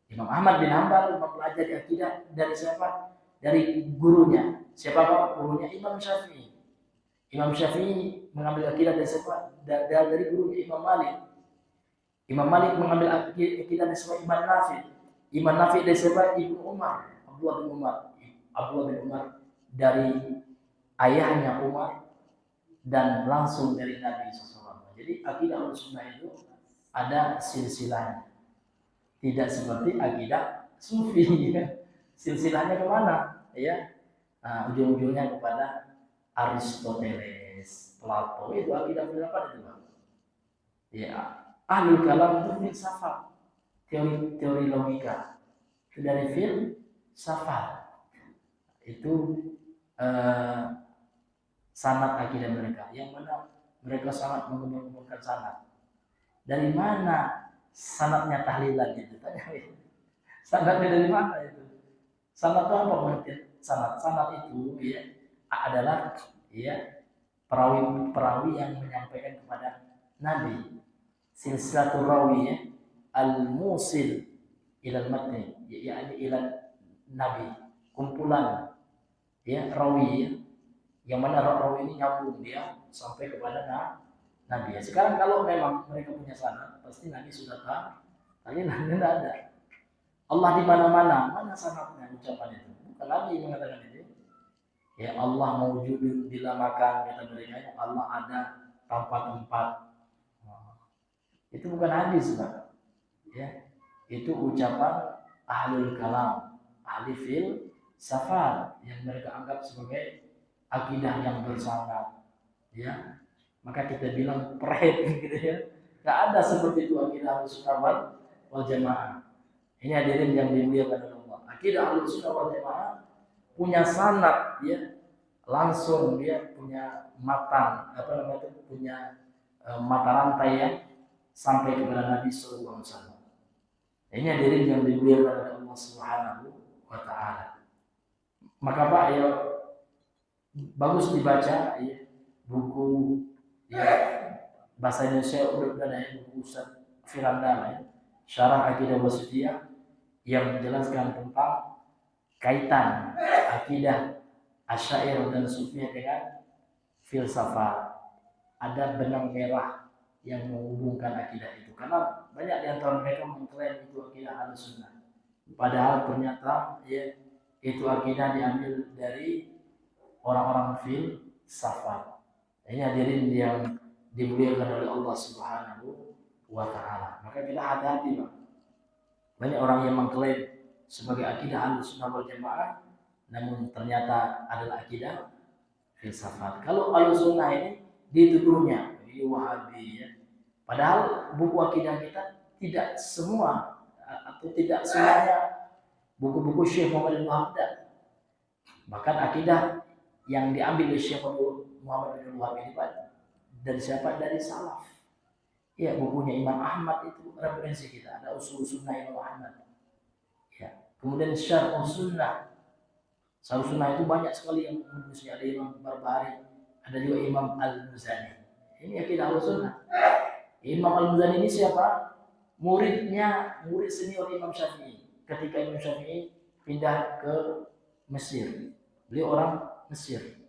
Imam Ahmad bin Hanbal mempelajari akidah dari siapa? Dari gurunya. Siapa gurunya? Imam Syafi'i. Imam Syafi'i mengambil akidah dari siapa? Dari gurunya Imam Malik. Imam Malik mengambil akidah dari siapa? Imam Nafi. Imam Nafi dari siapa? Ibnu Umar. Abdullah bin Umar dari ayahnya Umar dan langsung dari Nabi SAW. Jadi akidah Ahlussunnah itu ada silsilahnya, tidak seperti akidah Sufi ya. Silsilahnya kemana ya? Nah, ujung-ujungnya kepada Aristoteles, Plato. Itu akidah filsafat itu Bang. Ya, ahlul kalam itu filsafat, teori logika. Itu dari filsafat. Itu sanad akidah mereka, yang mana mereka sangat mengumpulkan sanad. Dari mana sanadnya tahlilan itu? Tanya. Sanadnya dari mana itu? Sanad itu apa pengertian sanad? Sanad itu ya adalah ya perawi yang menyampaikan kepada Nabi. Silsilatul rawi ya, al-musil ilal matni, yakni ilal Nabi. Kumpulan ya rawi ya, yang mana rawi ini nyambung dia sampai kepada Nabi. Sekarang kalau memang mereka punya sanad, pasti Nabi sudah tahu. Tapi Nabi tidak ada. Allah di mana-mana, mana sanadnya ucapan itu? Bukan Nabi mengatakan itu. Ya Allah mawjudun bila makan, kata mereka. Allah ada tanpa tempat. Itu bukan hadis, Pak. Ya, itu ucapan ahlul kalam, ahli filsafat yang mereka anggap sebagai akidah yang bersanad. Ya, maka kita bilang perhet gitu ya. Gak ada seperti itu akidah Ahlussunnah wal Jamaah. Ini hadirin yang dimuliakan oleh Allah. Akidah Ahlussunnah wal Jamaah punya sanad ya, langsung dia punya matan, punya mata rantai ya, sampai kepada Nabi sallallahu alaihi wasallam. Ini hadirin yang dimuliakan oleh Allah Subhanahu wa taala. Maka Pak ya, bagus dibaca ya, buku ya bahasa Indonesia udah ada ya, buku Ustaz Firandala ya, Syarah Aqidah Wasithiyah, yang menjelaskan tentang kaitan akidah Asy'ariyah dan Sufiyah dengan filsafat. Ada benang merah yang menghubungkan akidah itu, karena banyak di antara mereka mengklaim itu akidah Ahlussunnah, padahal ternyata ya itu akidah diambil dari orang-orang filsafat. Ini hadirin yang dimuliakan oleh Allah Subhanahu wa taala. Maka kita hati-hati, Pak. Banyak orang yang mengklaim sebagai akidah Ahlussunnah wal Jamaah, namun ternyata adalah akidah filsafat. Kalau Ahlussunnah ini dituduhnya Wahabi ya. Padahal buku akidah kita tidak semua atau tidak semuanya buku-buku Syekh Muhammad bin Wahab. Bahkan akidah yang diambil oleh Syekh Muhammad bin Wahab ini dari siapa? Dari salaf. Ya, bukunya Imam Ahmad itu referensi kita. Ada Usul Sunnah Imam Ahmad. Ya. Kemudian Syarh Sunnah. Syarh Sunnah itu banyak sekali yang menulisnya. Ada Imam Barbahari, ada juga Imam Al-Muzani. Ini akidah Ahlussunnah. Imam Al-Muzani ini siapa? Murid senior Imam Syafi'i. Ketika Imam Syafi'i pindah ke Mesir, beliau orang Mesir.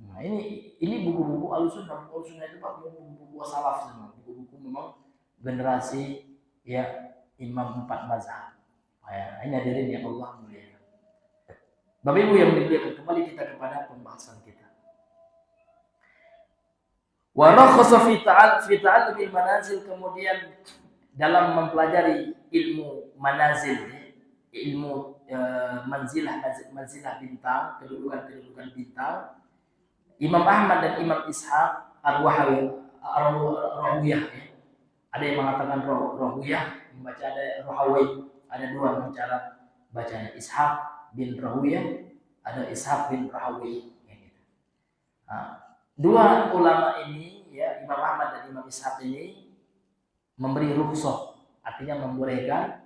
Nah, ini buku-buku Ahlussunnah. Buku Ahlussunnah itu Pak, buku-buku salaf semua. Buku-buku memang generasi ya Imam 4 mazhab. Nah, ini hadirin yang Allah muliakan. Bapak Ibu yang dimuliakan, kembali kita kepada pembahasan kita. Wa rakhasa fi ta'allumil manazil, kemudian dalam mempelajari ilmu manazil, ilmu manzilah bintang, kedudukan bintang, Imam Ahmad dan Imam Ishaq Ar-Rahawiyah Ada yang mengatakan Rahuyah, membaca ada Rahawai. Ada dua cara bacanya, Ishaq bin Rahuyah, ada Ishaq bin Rahawi. Nah, dua ulama ini, ya Imam Ahmad dan Imam Ishaq ini memberi rukhsah, artinya membolehkan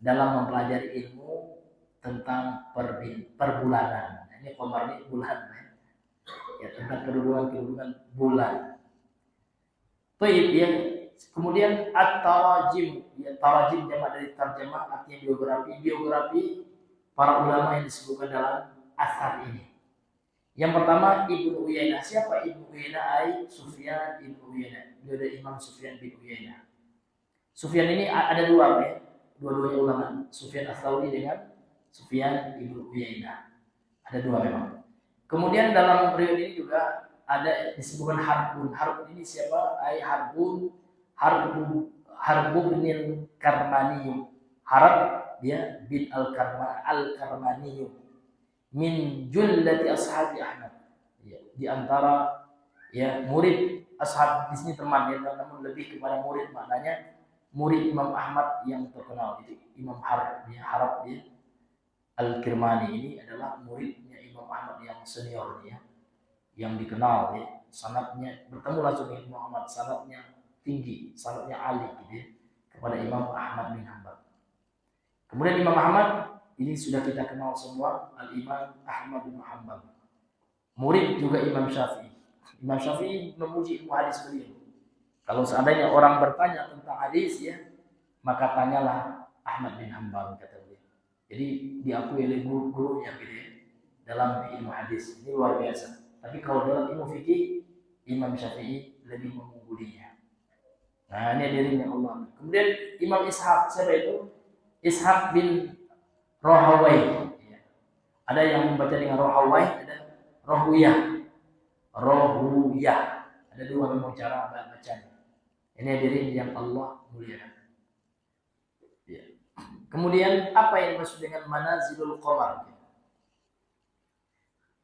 dalam mempelajari ilmu tentang perbulanan. Ini qamar ini bulan, ya tentang kedudukan bulan. Baik, ya. Kemudian at-tarajim, ya tarajim jamak dari tarjamah, artinya biografi para ulama yang disebutkan dalam asar ini. Yang pertama Ibnu Uyainah. Siapa Ibnu Uyainah? Ai Sufyan Ibnu Uyainah. Dia ada Imam Sufyan bin Uyainah. Sufyan ini ada dua, ya. Dua-duanya ulama. Sufyan Ats-Tsauri dengan Sufyan Ibnu Uyainah. Ada dua memang. Kemudian dalam riwayat ini juga ada disebutkan Harbun. Harbun ini siapa? Ai Harbu bin Karmani. Harb dia bin Al-Karmani min jullati ashabi Ahmad. Ya, di antara ya murid ashab, di sini teman ya, namun lebih kepada murid, maknanya murid Imam Ahmad yang terkenal itu Imam Harb ya. Al-Kirmani ini adalah muridnya Imam Ahmad yang senior ya, yang dikenal ya, sanadnya bertemu langsung dengan Imam Ahmad, sanadnya tinggi, sanadnya ali gitu ya, kepada Imam Ahmad bin Hanbal. Kemudian Imam Ahmad ini sudah kita kenal semua, Al-Imam Ahmad bin Hanbal. Murid juga Imam Syafi'i. Imam Syafi'i memuji ilmu hadis beliau. Kalau seandainya orang bertanya tentang hadis ya, maka tanyalah Ahmad bin Hanbal, kata beliau. Jadi diakui oleh guru-gurunya gitu ya, dalam ilmu hadis. Ini luar biasa. Tapi kalau dalam ilmu fikih, Imam Syafi'i lebih mengunggulinya. Nah, ini dirinya Allah. Kemudian Imam Ishaq, siapa itu? Ishaq bin Rahawai. Ada yang membaca dengan Rahawai, ada Rahuyah. Ada dua memang cara bacanya. Ini hadirin yang Allah muliakan. Ya. Kemudian apa yang dimaksud dengan manazilul qamar?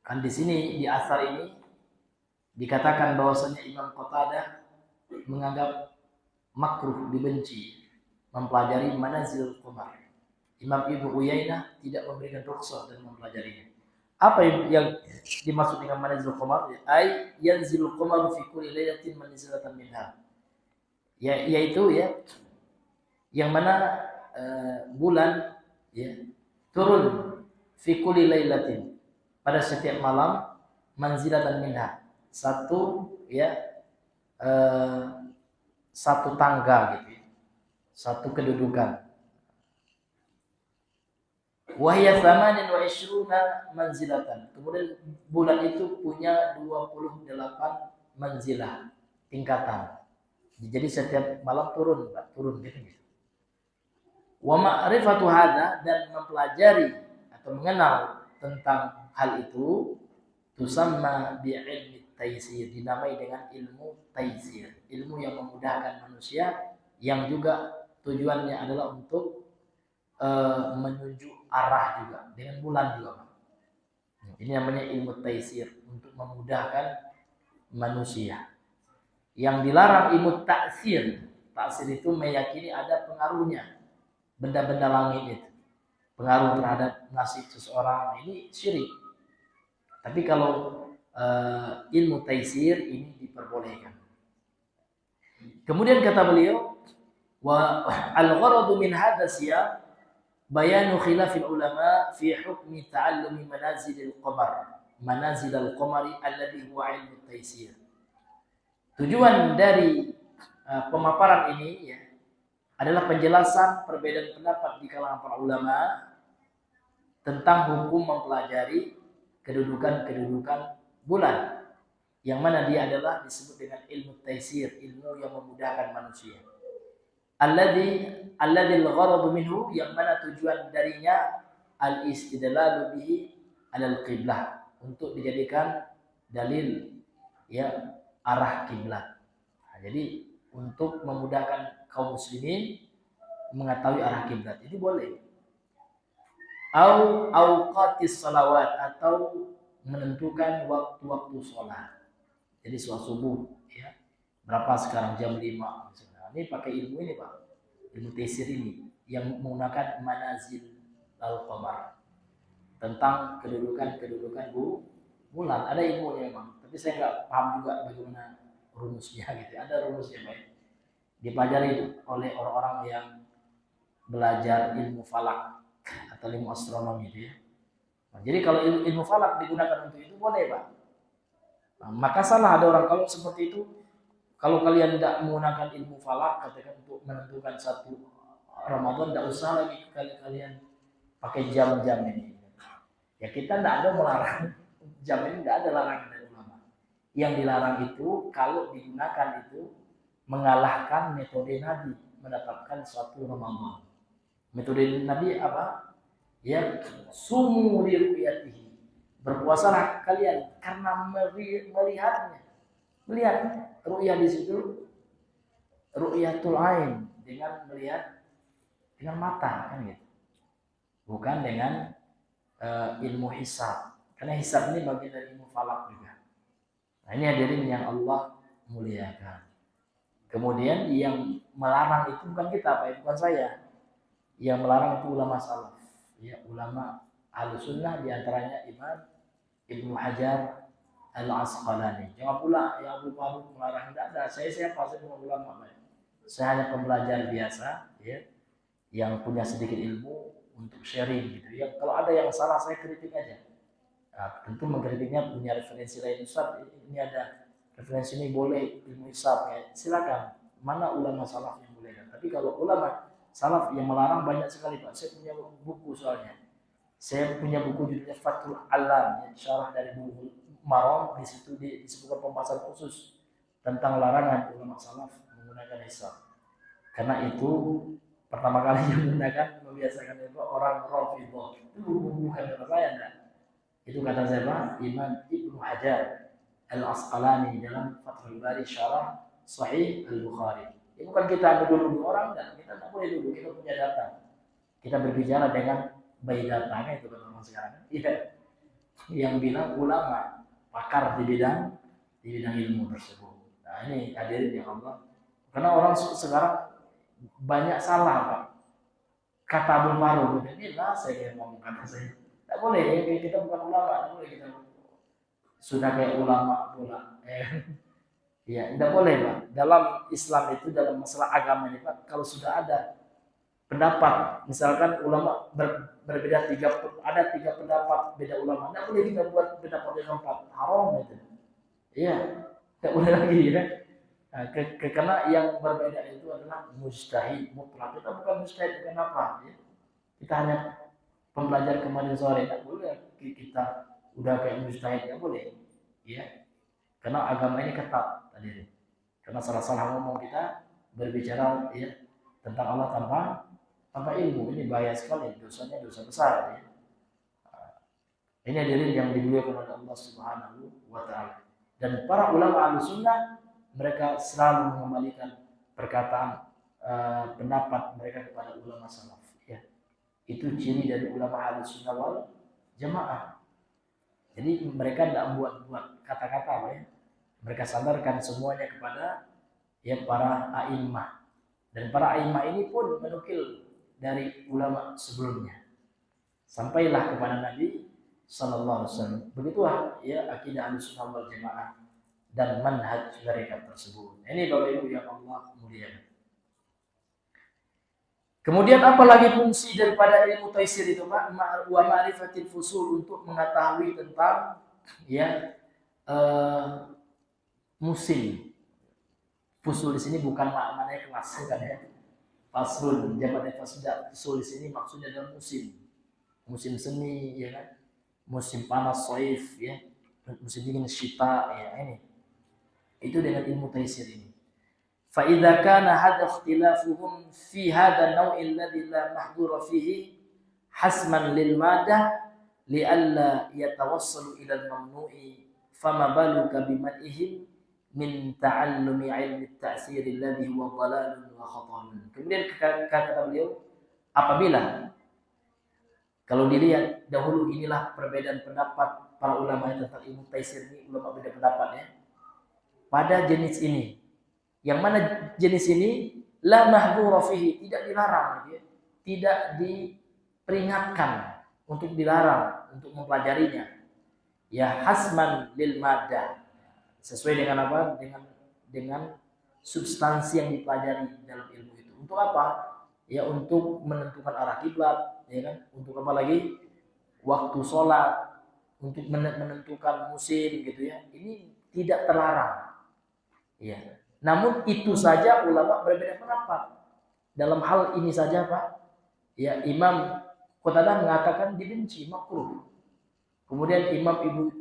Kan di sini di asar ini dikatakan bahwasanya Imam Qatadah menganggap makruh, dibenci mempelajari manazilul qamar. Imam Ibnu Uyainah tidak memberikan rukhsah dan mempelajarinya. Apa yang dimaksud dengan manazilul qamar? Ai yanzilul qamar fi kulli lailatin manzilatan minha. Yaitu ya yang mana bulan ya turun fi kulli lailatin, pada setiap malam, manzilatan minha, satu tangga gitu ya, satu kedudukan. Wahya 28 manzilatan. Kemudian bulan itu punya 28 manzilah, tingkatan. Jadi setiap malam turun gitu. Wa ma'rifatu hadza, dan mempelajari atau mengenal tentang hal itu, tusamma bi ilmi taysir, dinamai dengan ilmu taysir, ilmu yang memudahkan manusia, yang juga tujuannya adalah untuk menunjuk arah juga dengan bulan juga. Ini namanya ilmu taysir, untuk memudahkan manusia. Yang dilarang ilmu taksir. Taksir itu meyakini ada pengaruhnya benda-benda langit itu, pengaruh terhadap nasib seseorang, ini syirik. Tapi kalau ilmu taysir ini diperbolehkan. Kemudian kata beliau, wa al-gharadu min hadha siyaq bayanu khilafil ulama fi hukmi ta'allumi manazilil qamari alladhi huwa ilmu taysir. Tujuan dari pemaparan ini ya adalah penjelasan perbedaan pendapat di kalangan para ulama tentang hukum mempelajari kedudukan bulan, yang mana dia adalah disebut dengan ilmu taysir, ilmu yang memudahkan manusia. Alladhi al-gharadu minhu, yang mana tujuan darinya al-istidlalu bihi alal qiblah, untuk dijadikan dalil ya arah kiblat. Nah, jadi untuk memudahkan kaum muslimin mengetahui arah kiblat, ini boleh. Au auqatis salawat, atau menentukan waktu-waktu sholat. Jadi sholat subuh ya, berapa sekarang, jam 5 misalnya. ini pakai ilmu ini Pak, ilmu taisir ini yang menggunakan manazil al-qamar, tentang kedudukan bulan. Ada ilmunya memang, tapi saya nggak paham juga bagaimana rumusnya gitu. Ada rumusnya Pak. Dipelajari oleh orang-orang yang belajar ilmu falak atau ilmu astronomi itu ya. Nah, jadi kalau ilmu falak digunakan untuk itu boleh Pak. Nah, maka salah ada orang kalau seperti itu. Kalau kalian tidak menggunakan ilmu falak, katakan untuk menentukan satu Ramadan, tidak usah lagi kalian pakai jam-jam ini. Ya kita tidak ada melarang jam ini, tidak ada larangan dari ulama. Yang dilarang itu kalau digunakan itu mengalahkan metode Nabi menetapkan suatu Ramadan. Metode Nabi apa? Ya, sumu li ru'yatihi. Berpuasalah kalian karena melihatnya. Melihat ru'yah di situ ru'yatul ain, dengan melihat dengan mata kan gitu. Bukan dengan ilmu hisab. Karena hisab ini bagian dari ilmu falak juga. Nah, ini hadirin yang Allah muliakan. Kemudian yang melarang itu bukan kita Pak, bukan saya. Yang melarang itu ulama salaf. Ya, ulama Ahlussunnah, di antaranya Imam Ibnu Hajar Al-Asqalani. Jangan pula yang Abu Faruk melarang, tidak ada. Saya siapa? Saya bukan ulama. Saya hanya pembelajar biasa, ya, yang punya sedikit ilmu untuk sharing gitu. Ya, kalau ada yang salah saya kritik aja. Nah, tentu mengkritiknya punya referensi lain. Ustaz, ini ada referensi ini boleh ilmu hisab ya. Silakan. Mana ulama salaf yang boleh? Tapi kalau ulama salaf yang melarang banyak sekali Pak. Saya punya buku soalnya. Saya punya buku judulnya Fathul Alam, ya, syarah dari buku Maram. Di situ disebutkan pembahasan khusus tentang larangan ulama salaf menggunakan hisab. Karena itu pertama kali yang menggunakan membiasakan itu orang Rafidhah. Itu bukan kata saya, enggak. Itu kata siapa? Imam Ibnu Hajar Al-Asqalani dalam Fathul Bari syarah Sahih Al-Bukhari. Ini bukan kita menuduh orang, enggak. Kita tidak boleh dulu, kita punya data. Kita berbicara dengan by datanya itu kan orang sekarang. Iya. Yang bilang ulama, pakar di bidang ilmu tersebut. Nah, ini hadirin yang Allah. Karena orang sekarang banyak salah Pak. Kata Abdul Maruf, ini lah saya ngomong kata saya. Tidak boleh, ya, kita bukan ulama, tidak boleh kita sudah kayak ulama pula. Ya, tidak boleh Pak. Dalam Islam itu, dalam masalah agama ini Pak, kalau sudah ada pendapat, misalkan ulama berbeda ada tiga pendapat beda ulama, tidak boleh kita buat pendapat yang keempat, haram itu. Iya, tidak boleh lagi ya. Nah, karena yang berbeda itu adalah mujtahid mutlak. Kita bukan mujtahid, kenapa? Ya? Kita hanya pembelajar kemarin sore, tidak boleh kita udah kayak mujtahid, tidak boleh. Ya, karena agama ini ketat tadi. Karena salah-salah ngomong kita berbicara ya tentang Allah tanpa ilmu, ini bahaya sekali, dosanya dosa besar ya. Ini hadirin yang dimuliakan oleh Allah Subhanahu wa taala. Dan para ulama Ahlussunnah mereka selalu mengembalikan perkataan pendapat mereka kepada ulama salaf ya. Itu ciri dari ulama Ahlussunnah wal Jamaah. Jadi mereka tidak buat kata-kata ya. Mereka sandarkan semuanya kepada ya para a'immah. Dan para a'immah ini pun menukil dari ulama sebelumnya. Sampailah kepada Nabi sallallahu alaihi wasallam. Begitulah ya akidah Ahlussunnah wal Jamaah dan manhaj mereka tersebut. Ini Bapak Ibu yang Allah muliakan. Kemudian apalagi fungsi daripada ilmu taisir itu Pak? Wa ma'rifatil fusul, untuk mengetahui tentang ya musim. Fusul di sini bukan maknanya kelas kan ya. Faslun, jamaknya fusul di sini maksudnya adalah musim. Musim semi ya kan. Musim panas shaif ya. Musim dingin syita ya ini. Itu dengan ilmu taisir ini. Fa idza kana hadha ikhtilafuhum fi hadha an-naw' alladhi la mahdura fihi hasman lil madah li alla yatawassalu ila al-mamnu'i fama baluka bimad'ihim min ta'allumi 'ilmi at-ta'sir alladhi huwa dhalalun wa khatarun. Kemudian kata beliau, apabila kalau dilihat dahulu inilah perbedaan pendapat para ulama tentang ilmu taisir ini, ulama beda pendapat ya. Pada jenis ini, yang mana jenis ini la mahdhura fihi, tidak dilarang gitu ya. Tidak diperingatkan untuk dilarang untuk mempelajarinya. Ya hasman lil maddah. Sesuai dengan apa? Dengan substansi yang dipelajari dalam ilmu itu. Untuk apa? Ya untuk menentukan arah kiblat, ya kan? Untuk apa lagi? Waktu sholat, untuk menentukan musim gitu ya. Ini tidak terlarang. Ya. Namun itu saja ulama berbeda pendapat. Dalam hal ini saja Pak, ya Imam Qatadah mengatakan dibenci, makruh. Kemudian Imam Ibnu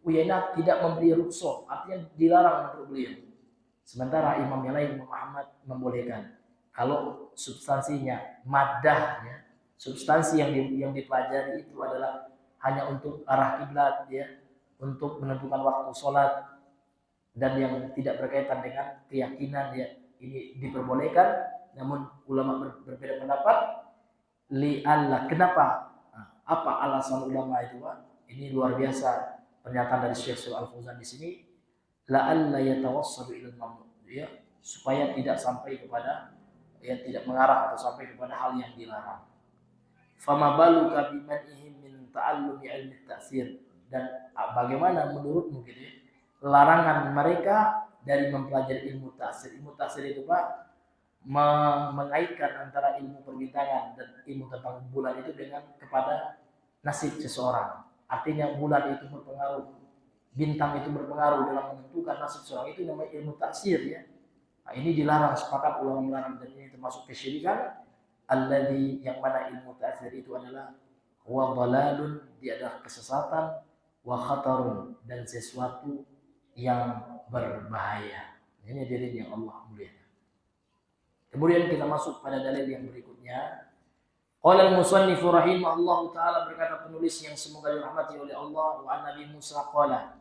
Uyainah tidak memberi rukhsah, artinya dilarang menurut beliau. Sementara imam yang lain, Imam Ahmad, membolehkan. Kalau substansinya, maddahnya, substansi yang dipelajari itu adalah hanya untuk arah kiblat, ya, untuk menentukan waktu sholat, dan yang tidak berkaitan dengan keyakinan, ya, ini diperbolehkan. Namun ulama berbeda pendapat. Li'alla, kenapa? Apa alasan ulama itu, Pak? Ini luar biasa pernyataan dari Syekh Shalih Al-Fauzan di sini. La'alla yatawassalu ilal mamnu, ya, supaya tidak sampai kepada, ya, tidak mengarah atau sampai kepada hal yang dilarang. Fama baluka bimanihim min ta'allumi ilmi ta'sir, dan bagaimana menurutmu gitu ya, larangan mereka dari mempelajari ilmu ta'sir. Ilmu ta'sir itu Pak mengaitkan antara ilmu perbintangan dan ilmu tentang bulan itu dengan kepada nasib seseorang. Artinya bulan itu berpengaruh, bintang itu berpengaruh dalam menentukan nasib seseorang, itu namanya ilmu taksir, ya. Nah, ini dilarang, sepakat ulama melarang, dan ini termasuk kesyirikan. Alladzi, yang mana ilmu taksir itu adalah wa dhalalun, dia adalah kesesatan, wa khatarun, dan sesuatu yang berbahaya. Ini diri yang Allah muliakan. Kemudian kita masuk pada dalil yang berikutnya. Qala al-musannif rahimahullahu taala, berkata penulis yang semoga dirahmati oleh Allah, wa Nabi Musa qala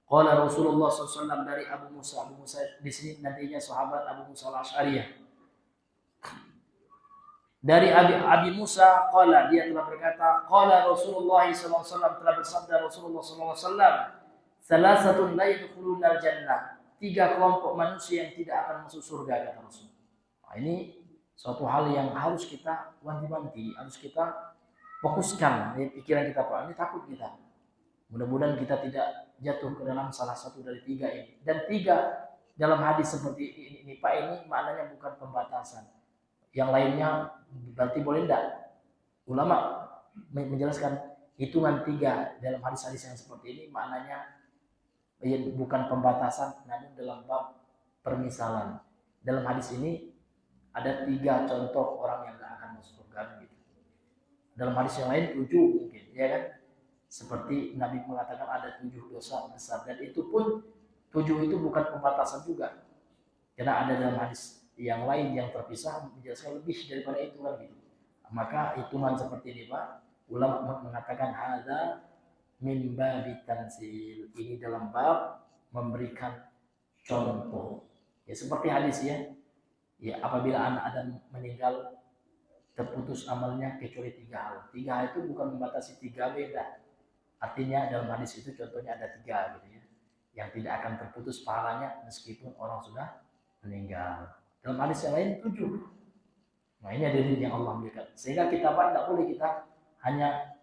Rasulullah SAW, dari Abu Musa di sini nantinya sahabat Abu Musa al-Asy'ariyah. Dari Abi Musa qala, dia telah berkata, qala Rasulullah SAW, telah bersabda Rasulullah SAW, salasatun la yadkhuluna al-jannah, 3 kelompok manusia yang tidak akan masuk surga, kata Rasul. Nah, ini suatu hal yang harus kita wanti-wanti, harus kita fokuskan di pikiran kita, Pak. Ini takut kita. Mudah-mudahan kita tidak jatuh ke dalam salah satu dari 3 ini. Dan 3 dalam hadis seperti ini, Pak, ini maknanya bukan pembatasan. Yang lainnya berarti boleh enggak? Ulama menjelaskan hitungan 3 dalam hadis-hadis yang seperti ini maknanya bukan pembatasan, namun dalam bab permisalan. Dalam hadis ini ada 3 contoh orang yang tidak akan masuk surga gitu. Dalam hadis yang lain 7 mungkin, ya kan? Seperti Nabi mengatakan ada 7 dosa besar, dan itu pun 7 itu bukan pembatasan juga. Karena ada dalam hadis yang lain yang terpisah menjelaskan lebih daripada itu kan gitu. Maka hitungan seperti ini, Pak, ulama mengatakan hadza min babi tanzil. Ini dalam bab memberikan contoh. Ya seperti hadis, ya. Ya, apabila anak Adam meninggal, terputus amalnya kecuali 3 hal. 3 hal itu bukan membatasi 3 beda. Artinya dalam hadis itu contohnya ada 3 gitu ya, yang tidak akan terputus pahalanya meskipun orang sudah meninggal. Dalam hadis yang lain 7. Nah, ini ada yang Allah berikan. Sehingga kita Pak tidak boleh kita hanya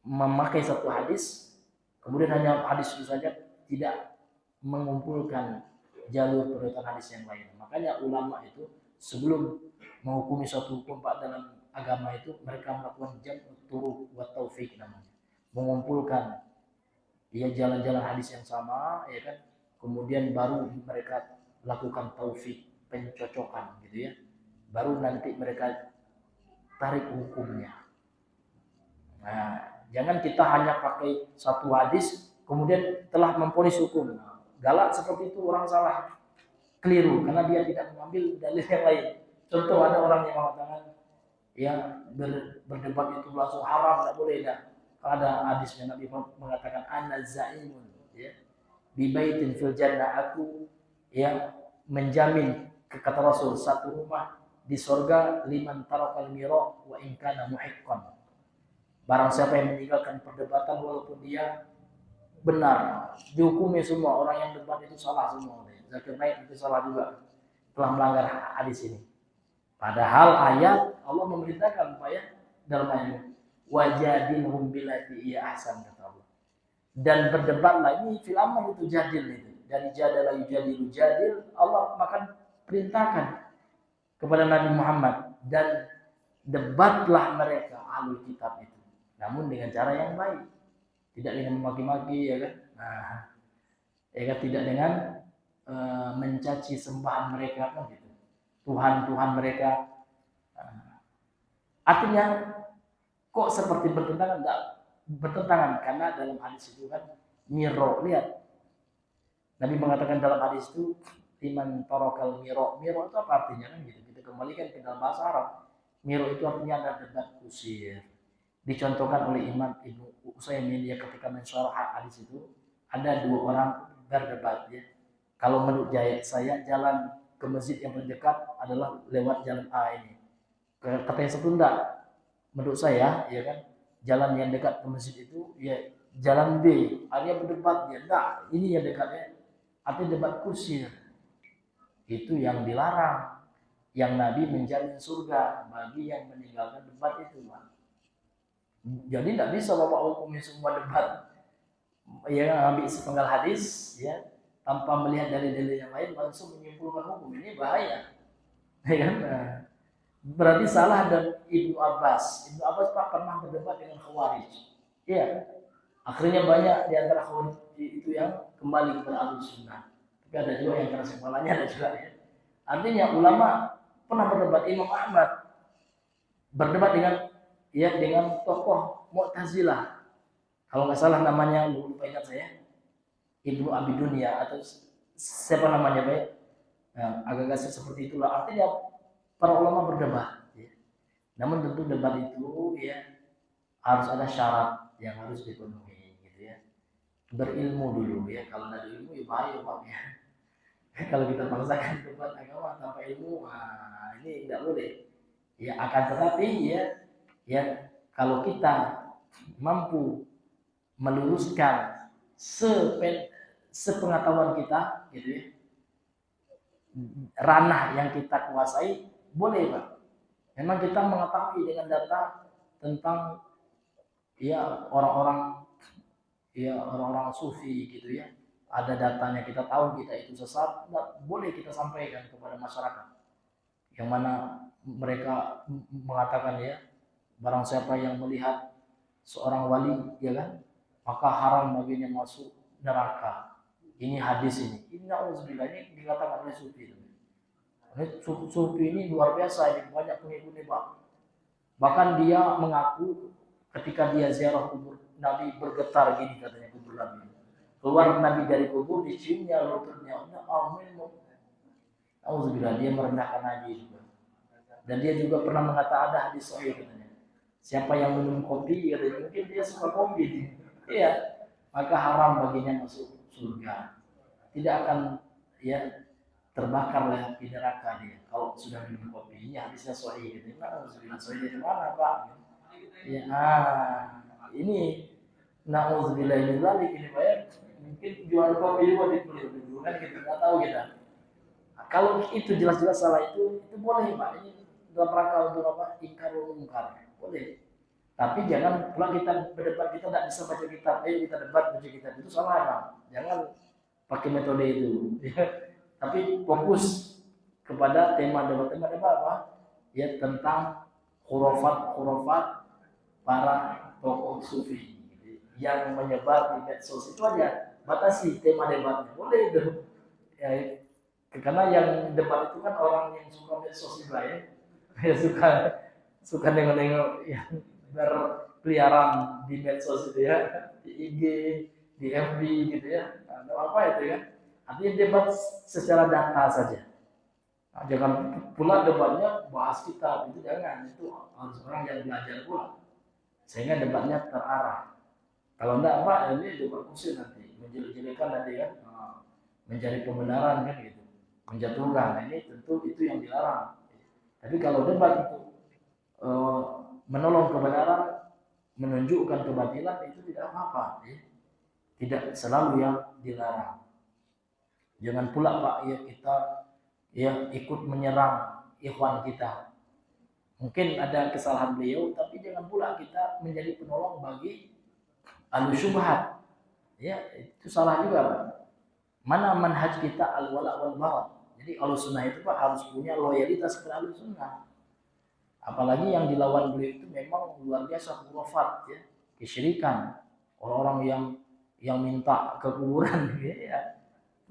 memakai satu hadis, kemudian hanya hadis itu saja, tidak mengumpulkan jalur periwayatan hadis yang lain. Makanya ulama itu sebelum menghukumi suatu hukum, Pak, dalam agama itu mereka melakukan jam'ut turuq wa taufiq namanya. Mengumpulkan jalan-jalan hadis yang sama, ya kan? Kemudian baru mereka lakukan taufik, pencocokan gitu ya. Baru nanti mereka tarik hukumnya. Nah, jangan kita hanya pakai satu hadis kemudian telah memvonis hukum. Galak seperti itu orang salah, keliru, karena dia tidak mengambil dalil yang lain. Contoh, ada orang yang mengatakan yang berdebat itu langsung haram, tidak boleh, tidak. Ada hadisnya Nabi mengatakan ana zaimun, ya, bi baitin fil jannah, aku yang menjamin, kata Rasul, 1 rumah di surga, liman tarakal mira wa in kana muhiqqan. Barang siapa yang meninggalkan perdebatan walaupun dia benar, dihukumi semua orang yang debat itu salah semua. Zakir Naik itu salah juga. telah melanggar hadis ini. Padahal ayat Allah memerintahkan supaya dalam ayat wajadilhum billati hiya ahsan, kata Allah. Dan berdebatlah, ini fil amr itu jadil itu. Dari jadala yujadilu jadil, Allah makan perintahkan kepada Nabi Muhammad, dan debatlah mereka ahlul kitab itu. Namun dengan cara yang baik. Tidak dengan memaki-maki, ya kan? Nah, ya kan, tidak dengan mencaci sembahan mereka kan gitu. Tuhan-tuhan mereka. Artinya kok seperti bertentangan? Enggak bertentangan, karena dalam hadis itu kan miro, lihat. Nabi mengatakan dalam hadis itu iman torokal miro. Miro itu apa artinya kan gitu. Kita kembalikan ke dalam bahasa Arab. Miro itu artinya ada debat kusir. Dicontohkan oleh Imam Ibnu Utsaimin ya, ketika mensyarah hadis itu ada dua orang berdebat ya. Kalau menurut saya jalan ke masjid yang terdekat adalah lewat jalan A ini. Kata yang satu enggak. Menurut saya ya kan, jalan yang dekat ke masjid itu ya jalan B. Artinya berdebat ya, enggak, ini yang dekatnya. Artinya debat kusir. Itu yang dilarang. Yang Nabi menjamin surga bagi yang meninggalkan debat itu, Pak. Jadi tidak bisa bapak hukumnya semua debat ya, ambil sepenggal hadis ya tanpa melihat dalil-dalil yang lain langsung menyimpulkan hukum. Ini bahaya ya kan? Nah, berarti salah. Dan Ibnu Abbas Pak pernah berdebat dengan Khawarij ya, akhirnya banyak di antara Khawarij itu yang kembali kepada Ahlussunnah, tapi ada juga yang keras kepalanya, ada juga ya. Artinya ulama pernah berdebat. Imam Ahmad berdebat dengan tokoh Mu'tazilah, kalau nggak salah namanya, lupa ingat saya, Ibnu Abi Dunya atau siapa namanya Pak, agak-agak seperti itulah. Artinya para ulama berdebat ya. Namun tentu debat itu ya harus ada syarat yang harus dipenuhi gitu ya. Berilmu dulu ya, kalau nggak ada ilmu ya bahaya Pak ya. Kalau kita paksakan debat agama tanpa ilmu, ini tidak boleh ya. Akan tetapi ya kalau kita mampu meluruskan sepengetahuan kita gitu ya, ranah yang kita kuasai, boleh Pak. Memang kita mengetahui dengan data tentang ya orang-orang sufi gitu ya, ada datanya, kita tahu kita itu sesat, boleh kita sampaikan kepada masyarakat, yang mana mereka mengatakan ya, barang siapa yang melihat seorang wali ya kan, maka haram baginya masuk neraka. Ini hadis ini na'udzubillah, ini dikatakan oleh sufi. Sufi ini luar biasa, ini banyak pengikutnya Pak. Bahkan dia mengaku ketika dia ziarah kubur Nabi bergetar gini katanya kubur Nabi. Keluar Nabi dari kubur, diciumnya lututnya. Na'udzubillah, dia merendahkan Nabi juga. Dan dia juga pernah mengatakan, ada hadis sahih katanya, siapa yang minum kopi, katanya, mungkin dia suka kopi, iya, maka haram baginya masuk surga. Tidak akan ya terbakar oleh api neraka dia kalau sudah minum kopi. Ini hadisnya sahih gitu. Na'udzubillah, sahih dari mana Pak? Ya, ini na'udzubillah ini lalik ini Pak ya. Mungkin jual kopi juga dulu kan kita nggak tahu kita. Nah, kalau itu jelas-jelas salah itu boleh Pak. Ini dalam rangka untuk apa? Ingkarul munkar. Boleh. Tapi jangan pula kita berdebat, kita tidak bisa baca kitab. Ayo kita debat baca kitab, itu salah Pak. Jangan pakai metode itu. Tapi fokus kepada tema debat apa? Ya tentang khurafat para tokoh sufi yang menyebar di medsos, itu aja. Batasi tema debatnya. Boleh itu. Ya, karena yang debat itu kan orang yang suka medsos juga ya. Ya suka nengok-nengok yang berkeliaran di medsos itu ya, di IG, di FB gitu ya. Nah, apa itu ya? Artinya debat secara data saja. Nah, jangan pula debatnya bahas kitab, itu jangan. Itu harus orang yang belajar pula, sehingga debatnya terarah. Kalau enggak Pak, ini debat kusir nanti, menjelek-jelekan nanti kan, mencari pembenaran kan gitu, menjatuhkan. Nah, ini tentu itu yang dilarang. Tapi kalau debat itu menolong kebenaran, menunjukkan kebatilan, itu tidak apa-apa ya. Tidak selalu yang dilarang. Jangan pula Pak ya kita ya ikut menyerang ikhwan kita. Mungkin ada kesalahan beliau, tapi jangan pula kita menjadi penolong bagi ahlu syubhat. Ya, itu salah juga, Pak. Mana manhaj kita al-wala wal bara. Jadi ahlu sunnah itu Pak harus punya loyalitas kepada ahlu sunnah. Apalagi yang dilawan beliau itu memang luar biasa khurafat, ya, kesyirikan. Orang-orang yang minta ke kuburan ya.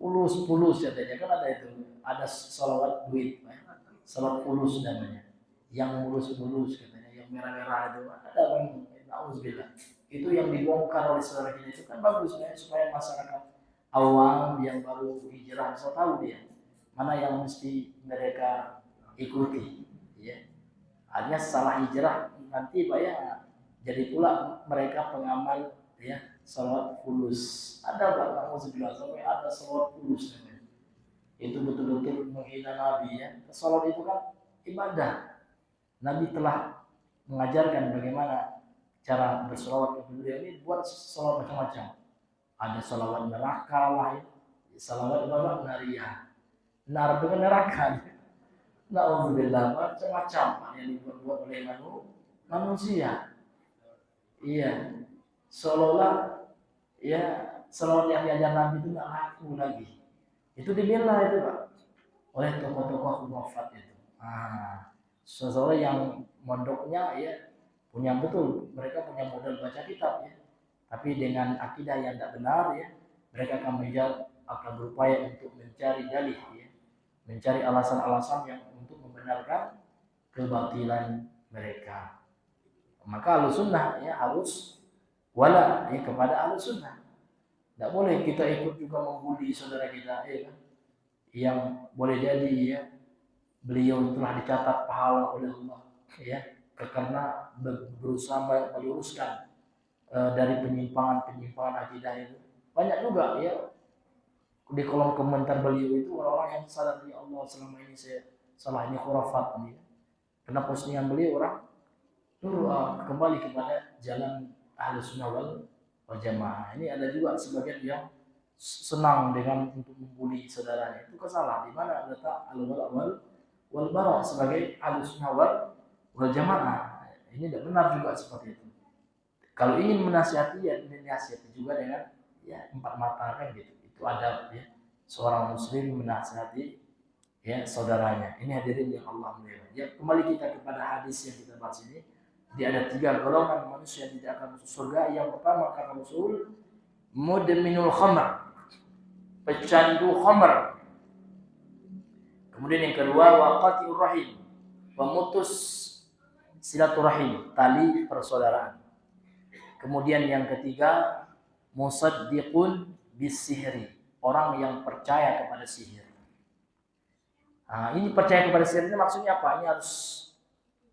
Fulus katanya kan ada itu. Ada salawat duit, ya. Salat fulus namanya. Yang mulus-mulus katanya, yang merah-merah itu ada memang. Nauzubillah. Itu yang dibongkar oleh saudara kita itu kan bagus ya, supaya masyarakat awam yang baru hijrah bisa tahu dia mana yang mesti mereka ikuti, ya. Artinya salah hijrah nanti banyak jadi pula mereka pengamal, ya, salawat fulus. Ada Pak, nauzubillah, sampai ada salawat fulus namanya. Itu betul-betul menghina Nabi, ya. Salawat itu kan ibadah. Nabi telah mengajarkan bagaimana cara bersalawat kepada beliau. Ini buat salawat macam-macam. Ada salawat neraka lah, salawat bawa nariyah. Nar dengan neraka. Nauzubillah, macam-macam yang dibuat oleh manusia. Iya, seolah ya salawat yang diajar Nabi itu nggak laku lagi. Itu dibela itu Pak oleh tokoh-tokoh wafat itu. Seseorang yang mondoknya ya punya betul, mereka punya modal baca kitab, ya. Tapi dengan akidah yang tidak benar, ya, mereka akan berupaya untuk mencari dalih, ya, mencari alasan-alasan yang untuk membenarkan kebatilan mereka. Maka Ahlussunnah ya harus wala, ya, kepada Ahlussunnah. Tidak boleh kita ikut juga membuli saudara kita, ya, yang boleh jadi ya beliau telah dicatat pahala oleh Allah, ya, karena berusaha meluruskan dari penyimpangan akidah itu. Banyak juga ya di kolom komentar beliau itu orang-orang yang sadar, ya Allah, selama ini saya salah, ini khurafat ini. Karena postingan beliau orang kembali kepada jalan Ahlussunnah wal Jamaah. Ini ada juga sebagian yang senang dengan untuk membuli saudaranya. Itu kesalahan. Di mana letak al-wala wal bara sebagai Ahlussunnah wal Jamaah. Ini tidak benar juga seperti itu. Kalau ingin menasihati, ya dinasihati juga dengan ya empat mata kan gitu. Itu adab, ya, seorang muslim menasihati ya saudaranya. Ini hadirin yang Allah muliakan. Ya, kembali kita kepada hadis yang kita bahas ini. Dia ada 3 golongan manusia yang tidak akan masuk surga. Yang pertama kata Rasul, mudminul khamr, pecandu khamr. Kemudian yang kedua, waqati'ur rahim, pemutus silaturahim, tali persaudaraan. Kemudian yang ketiga, musaddiqun bisihri, orang yang percaya kepada sihir. Ini percaya kepada sihir ini maksudnya apa? Ini harus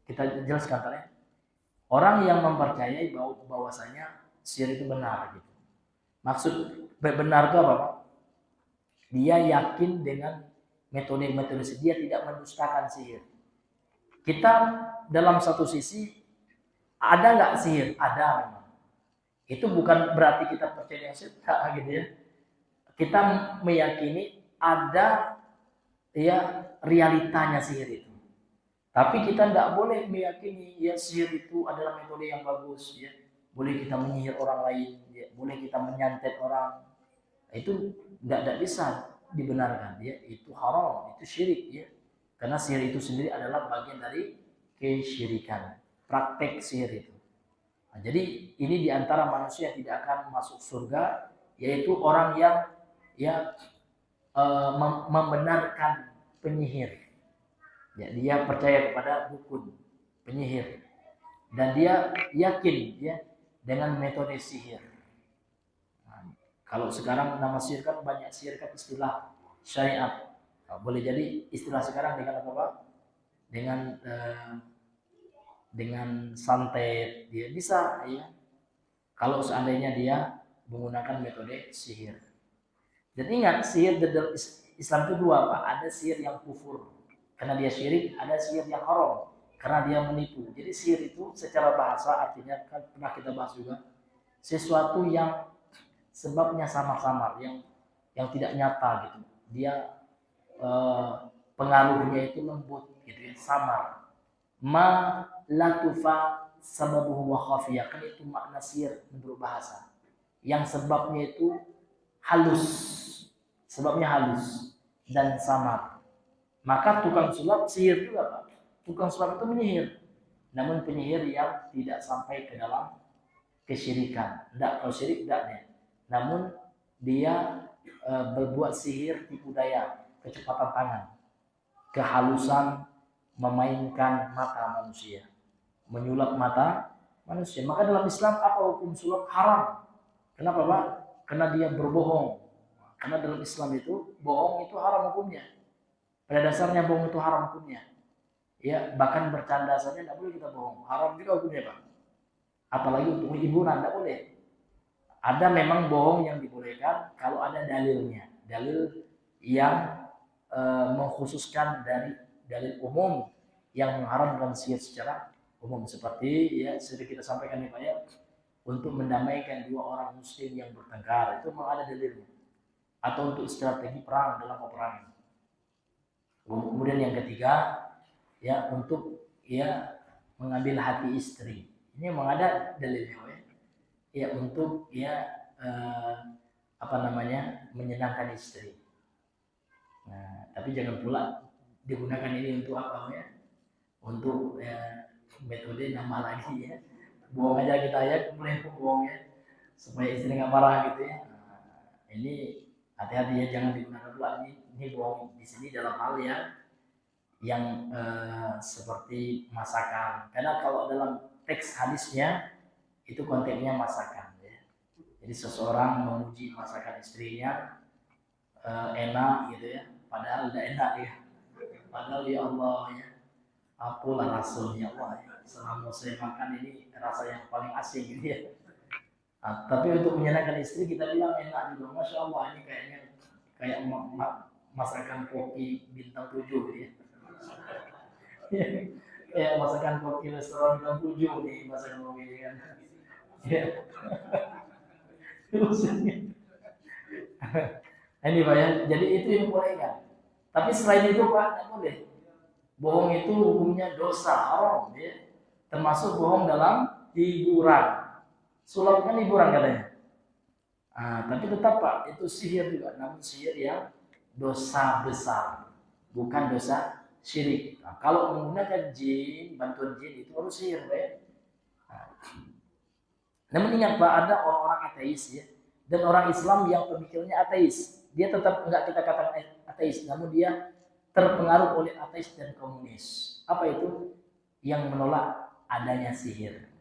kita jelaskan, ya. Orang yang mempercayai bahwasanya sihir itu benar gitu. Maksud benar itu apa, Pak? Dia yakin dengan metode-metode sihir, dia tidak mendustakan sihir. Kita dalam satu sisi ada nggak sihir? Ada memang. Itu bukan berarti kita percaya yang sihir, gitu ya. Kita meyakini ada ya realitanya sihir itu. Tapi kita tidak boleh meyakini ya sihir itu adalah metode yang bagus, ya. Boleh kita menyihir orang lain, ya. Boleh kita menyantet orang. Itu tidak bisa dibenarkan, ya. Itu haram, itu syirik, ya. Karena sihir itu sendiri adalah bagian dari kesyirikan, praktek sihir itu. Jadi ini diantara manusia yang tidak akan masuk surga, yaitu orang yang ya membenarkan penyihir. Ya, dia percaya kepada dukun, penyihir, dan dia yakin ya dengan metode sihir. Kalau sekarang nama sihir kan banyak, sihir kan istilah syariat. Boleh jadi istilah sekarang dengan apa, Pak? Dengan santet, dia bisa, ya. Kalau seandainya dia menggunakan metode sihir. Dan ingat, sihir dalam Islam itu 2, Pak. Ada sihir yang kufur karena dia syirik, ada sihir yang haram karena dia menipu. Jadi sihir itu secara bahasa artinya kan pernah kita bahas juga, sesuatu yang sebabnya samar-samar, yang tidak nyata gitu. Dia pengaruhnya itu lembut gitu ya, samar. Ma latufa sababuhu wa khafiyah, kan itu makna sihir menurut bahasa. Yang sebabnya itu halus, sebabnya halus dan samar. Maka tukang sulap sihir juga Pak. Tukang sulap itu menyihir, namun penyihir yang tidak sampai ke dalam kesyirikan. Tidak, kalau syirik tidak. Namun dia berbuat sihir tipu daya, kecepatan tangan, kehalusan, memainkan mata manusia, menyulap mata manusia. Maka dalam Islam apa hukum sulap? Haram. Kenapa Pak? Karena dia berbohong. Karena dalam Islam itu bohong itu haram hukumnya. Pada dasarnya bohong itu haram hukumnya. Ya, bahkan bercanda saja tidak boleh kita bohong. Haram juga hukumnya Pak. Apalagi untuk hiburan tidak boleh. Ada memang bohong yang dibolehkan kalau ada dalilnya. Dalil yang mengkhususkan dari dalil umum yang mengharamkan sihir secara umum, seperti ya sudah kita sampaikan nih Pak ya, untuk mendamaikan dua orang muslim yang bertengkar itu memang ada dalilnya, atau untuk strategi perang dalam peperangan. Kemudian yang ketiga ya, untuk ya mengambil hati istri, ini memang ada dalilnya ya, ya untuk ya menyenangkan istri. Nah, tapi jangan pula digunakan ini untuk apa ya? Untuk metode nambah lagi ya. Bohong aja kita ya, kemudian bohong ya, supaya istri nggak marah gitu ya. Nah, ini hati-hati ya, jangan digunakan pula ini bohong di sini dalam hal yang seperti masakan. Karena kalau dalam teks hadisnya itu konteksnya masakan ya. Jadi seseorang memuji masakan istrinya enak gitu ya, padahal tidak enak ya. Padahal ya Allah ya, apalah rasulnya Allah ya, selama saya makan ini rasa yang paling asing gitu ya. Nah, tapi untuk menyenangkan istri kita bilang enak juga, masya Allah ini kayaknya kayak masakan koki bintang 7 gitu ya. Kayak masakan koki restoran bintang 7 nih masakan koki kan. Ya. Ini Pak ya, jadi itu yang boleh kan. Tapi selain itu Pak, tidak boleh. Bohong itu hukumnya dosa haram ya. Termasuk bohong dalam hiburan. Sulap kan hiburan katanya. Tapi tetap Pak, itu sihir juga, namun sihir yang dosa besar, bukan dosa syirik. Nah, kalau menggunakan jin, bantuan jin itu harus sihir Pak ya. Namun ingat Pak, ada orang-orang ateis ya, dan orang Islam yang pemikirannya ateis. Dia tetap enggak kita katakan ateis, namun dia terpengaruh oleh ateis dan komunis. Apa itu? Yang menolak adanya sihir.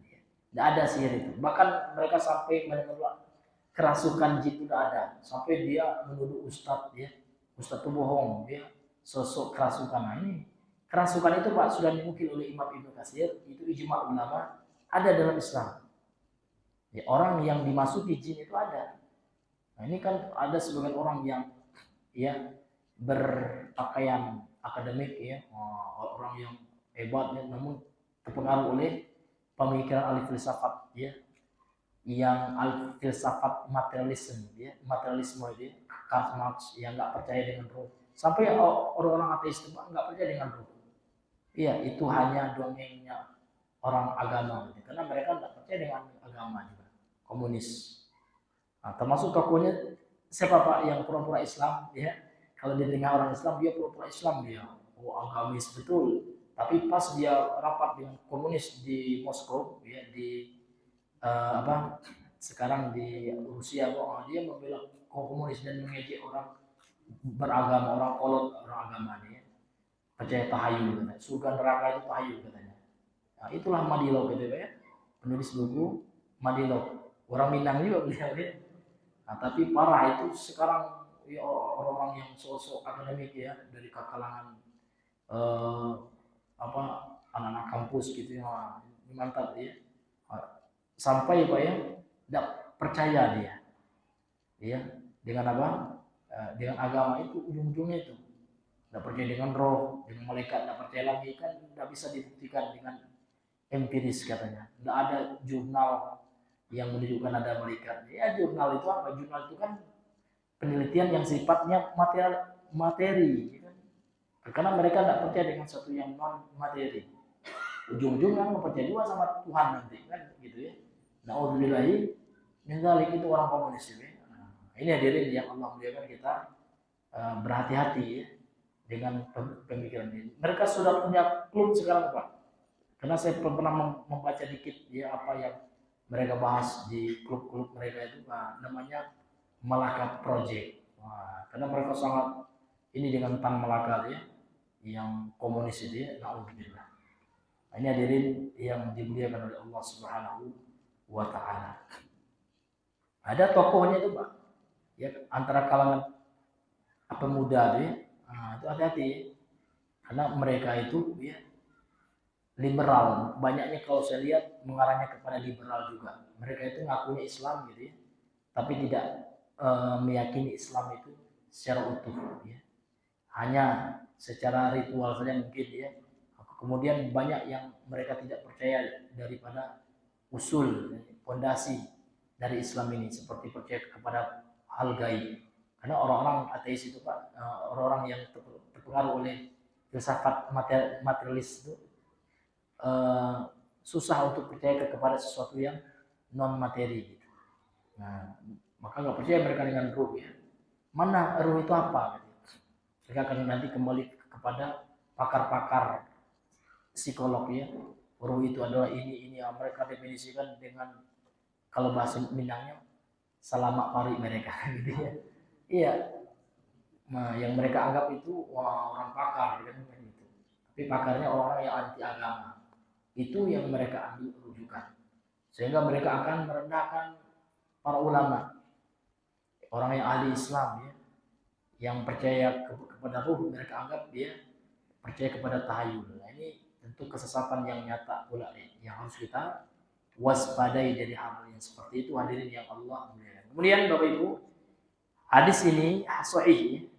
Tidak ada sihir itu. Bahkan mereka sampai menolak kerasukan jin itu ada. Sampai dia menuduh ustadz ya, ustadz itu bohong, dia sosok kerasukan. Nah, ini kerasukan itu Pak sudah dinukil oleh Imam Ibnu Katsir, itu ijma ulama, ada dalam Islam. Ya, orang yang dimasuki jin itu ada. Nah, ini kan ada sebagian orang yang ya berpakaian akademik ya, orang yang hebat ya, namun terpengaruh oleh pemikiran ahli filsafat ya, yang ahli filsafat materialisme ya, materialisme itu ya, Karl Marx yang nggak percaya dengan roh. Sampai orang-orang ateis itu nggak percaya dengan roh. Iya, itu hanya dongengnya orang agama gitu. Karena mereka nggak percaya dengan agama juga. Komunis. Nah, termasuk tokohnya siapa Pak yang pura-pura Islam ya? Kalau di tengah orang Islam dia pura-pura Islam dia, agamis betul. Tapi pas dia rapat dengan komunis di Moskow ya, di sekarang di Rusia, dia membela komunis dan mengejek orang beragama, orang kolot, orang agama dia. Percaya tahayul katanya. Surga neraka itu tahayul katanya. Nah, itulah Madilog gitu ya. Penulis buku Madilog. Orang Minang juga beliau ya. Nah, tapi parah itu sekarang ya, orang-orang yang sosok akademik ya, dari kalangan anak-anak kampus gitu ya, mantap ya. Sampai Pak ya, tidak percaya dia dengan apa? Dengan agama itu ujung-ujungnya itu tidak percaya dengan roh, dengan malaikat, tidak percaya lagi, kan tidak bisa dibuktikan dengan empiris katanya. Tidak ada jurnal yang menunjukkan ada malaikat. Ya, jurnal itu apa? Jurnal itu kan penelitian yang sifatnya materi, gitu. Karena mereka tidak percaya dengan sesuatu yang non materi. Ujung-ujungnya nggak percaya juga sama Tuhan nanti kan gitu ya. Nauzubillahi min dzalik, itu orang komunis ya. Nah, ini hadirin yang Allah muliakan, kita berhati-hati ya dengan pemikiran ini. Mereka sudah punya klub sekarang Pak. Karena saya pernah membaca dikit ya apa yang mereka bahas di klub-klub mereka itu, namanya Malaka Project. Wah, karena mereka sangat ini dengan Tan Malaka ya, yang komunis itu ya, naudzubillah. Nah, ini hadirin yang dimuliakan oleh Allah Subhanahu wa taala. Ada tokohnya itu Pak, ya antara kalangan pemuda ya. Nah, itu hati-hati karena mereka itu ya liberal. Banyaknya kalau saya lihat mengarahnya kepada liberal juga. Mereka itu ngakunya Islam gitu ya, tapi tidak meyakini Islam itu secara utuh ya. Hanya secara ritual saja mungkin ya. Kemudian banyak yang mereka tidak percaya daripada usul, fondasi dari Islam ini, seperti percaya kepada hal gaib. Karena orang-orang ateis itu Pak, orang-orang yang terpengaruh oleh filsafat materialis itu susah untuk percaya kepada sesuatu yang non materi gitu. Nah, maka nggak percaya mereka dengan ruh ya. Mana ruh itu apa? Mereka akan nanti kembali kepada pakar-pakar psikolog ya. Ruh itu adalah ini yang mereka definisikan dengan, kalau bahasa Minangnya, salamak pari mereka gitu ya. Iya. Nah, yang mereka anggap itu orang pakar kan gitu. Tapi pakarnya orang-orang yang anti agama. Itu yang mereka ambil rujukan. Sehingga mereka akan merendahkan para ulama, orang yang ahli Islam ya, yang percaya kepada ruh, mereka anggap dia percaya kepada tahayul. Nah, ini tentu kesesatan yang nyata pula ya, yang harus kita waspadai dari hal yang seperti itu, hadirin yang Allah muliakan. Kemudian Bapak Ibu, hadis ini sahih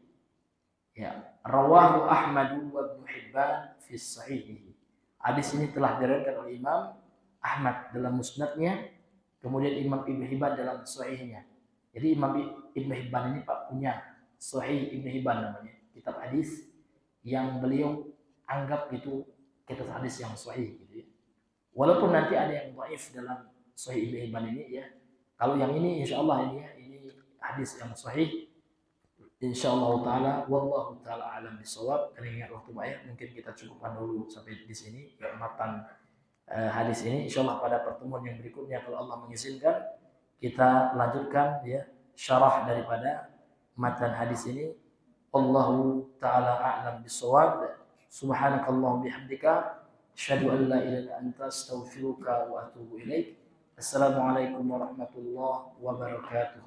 ya, rawahu Ahmad wa Ibnu Hibban fi sahihihi. Hadis ini telah diriwayatkan oleh Imam Ahmad dalam musnadnya, kemudian Imam Ibnu Hibban dalam sahihnya. Jadi Imam Ibnu Hibban ini Pak punya Sahih Ibnu Hibban namanya, kitab hadis yang beliau anggap itu kitab hadis yang sahih gitu ya. Walaupun nanti ada yang dhaif dalam Sahih Ibnu Hibban ini ya. Kalau yang ini insyaallah ini ya, ini hadis yang sahih insyaallah taala, wallahu taala alam bisawab. Karena ingat waktu banyak, mungkin kita cukupkan dulu sampai di sini ya matan hadis ini. Insyaallah pada pertemuan yang berikutnya kalau Allah mengizinkan, kita lanjutkan ya syarah daripada matan hadis ini. Wallahu taala a'lam bisawab. Subhanakallahumma bihamdika asyhadu an la ilaha illa anta astaghfiruka wa atubu ilaik. Assalamualaikum warahmatullahi wabarakatuh.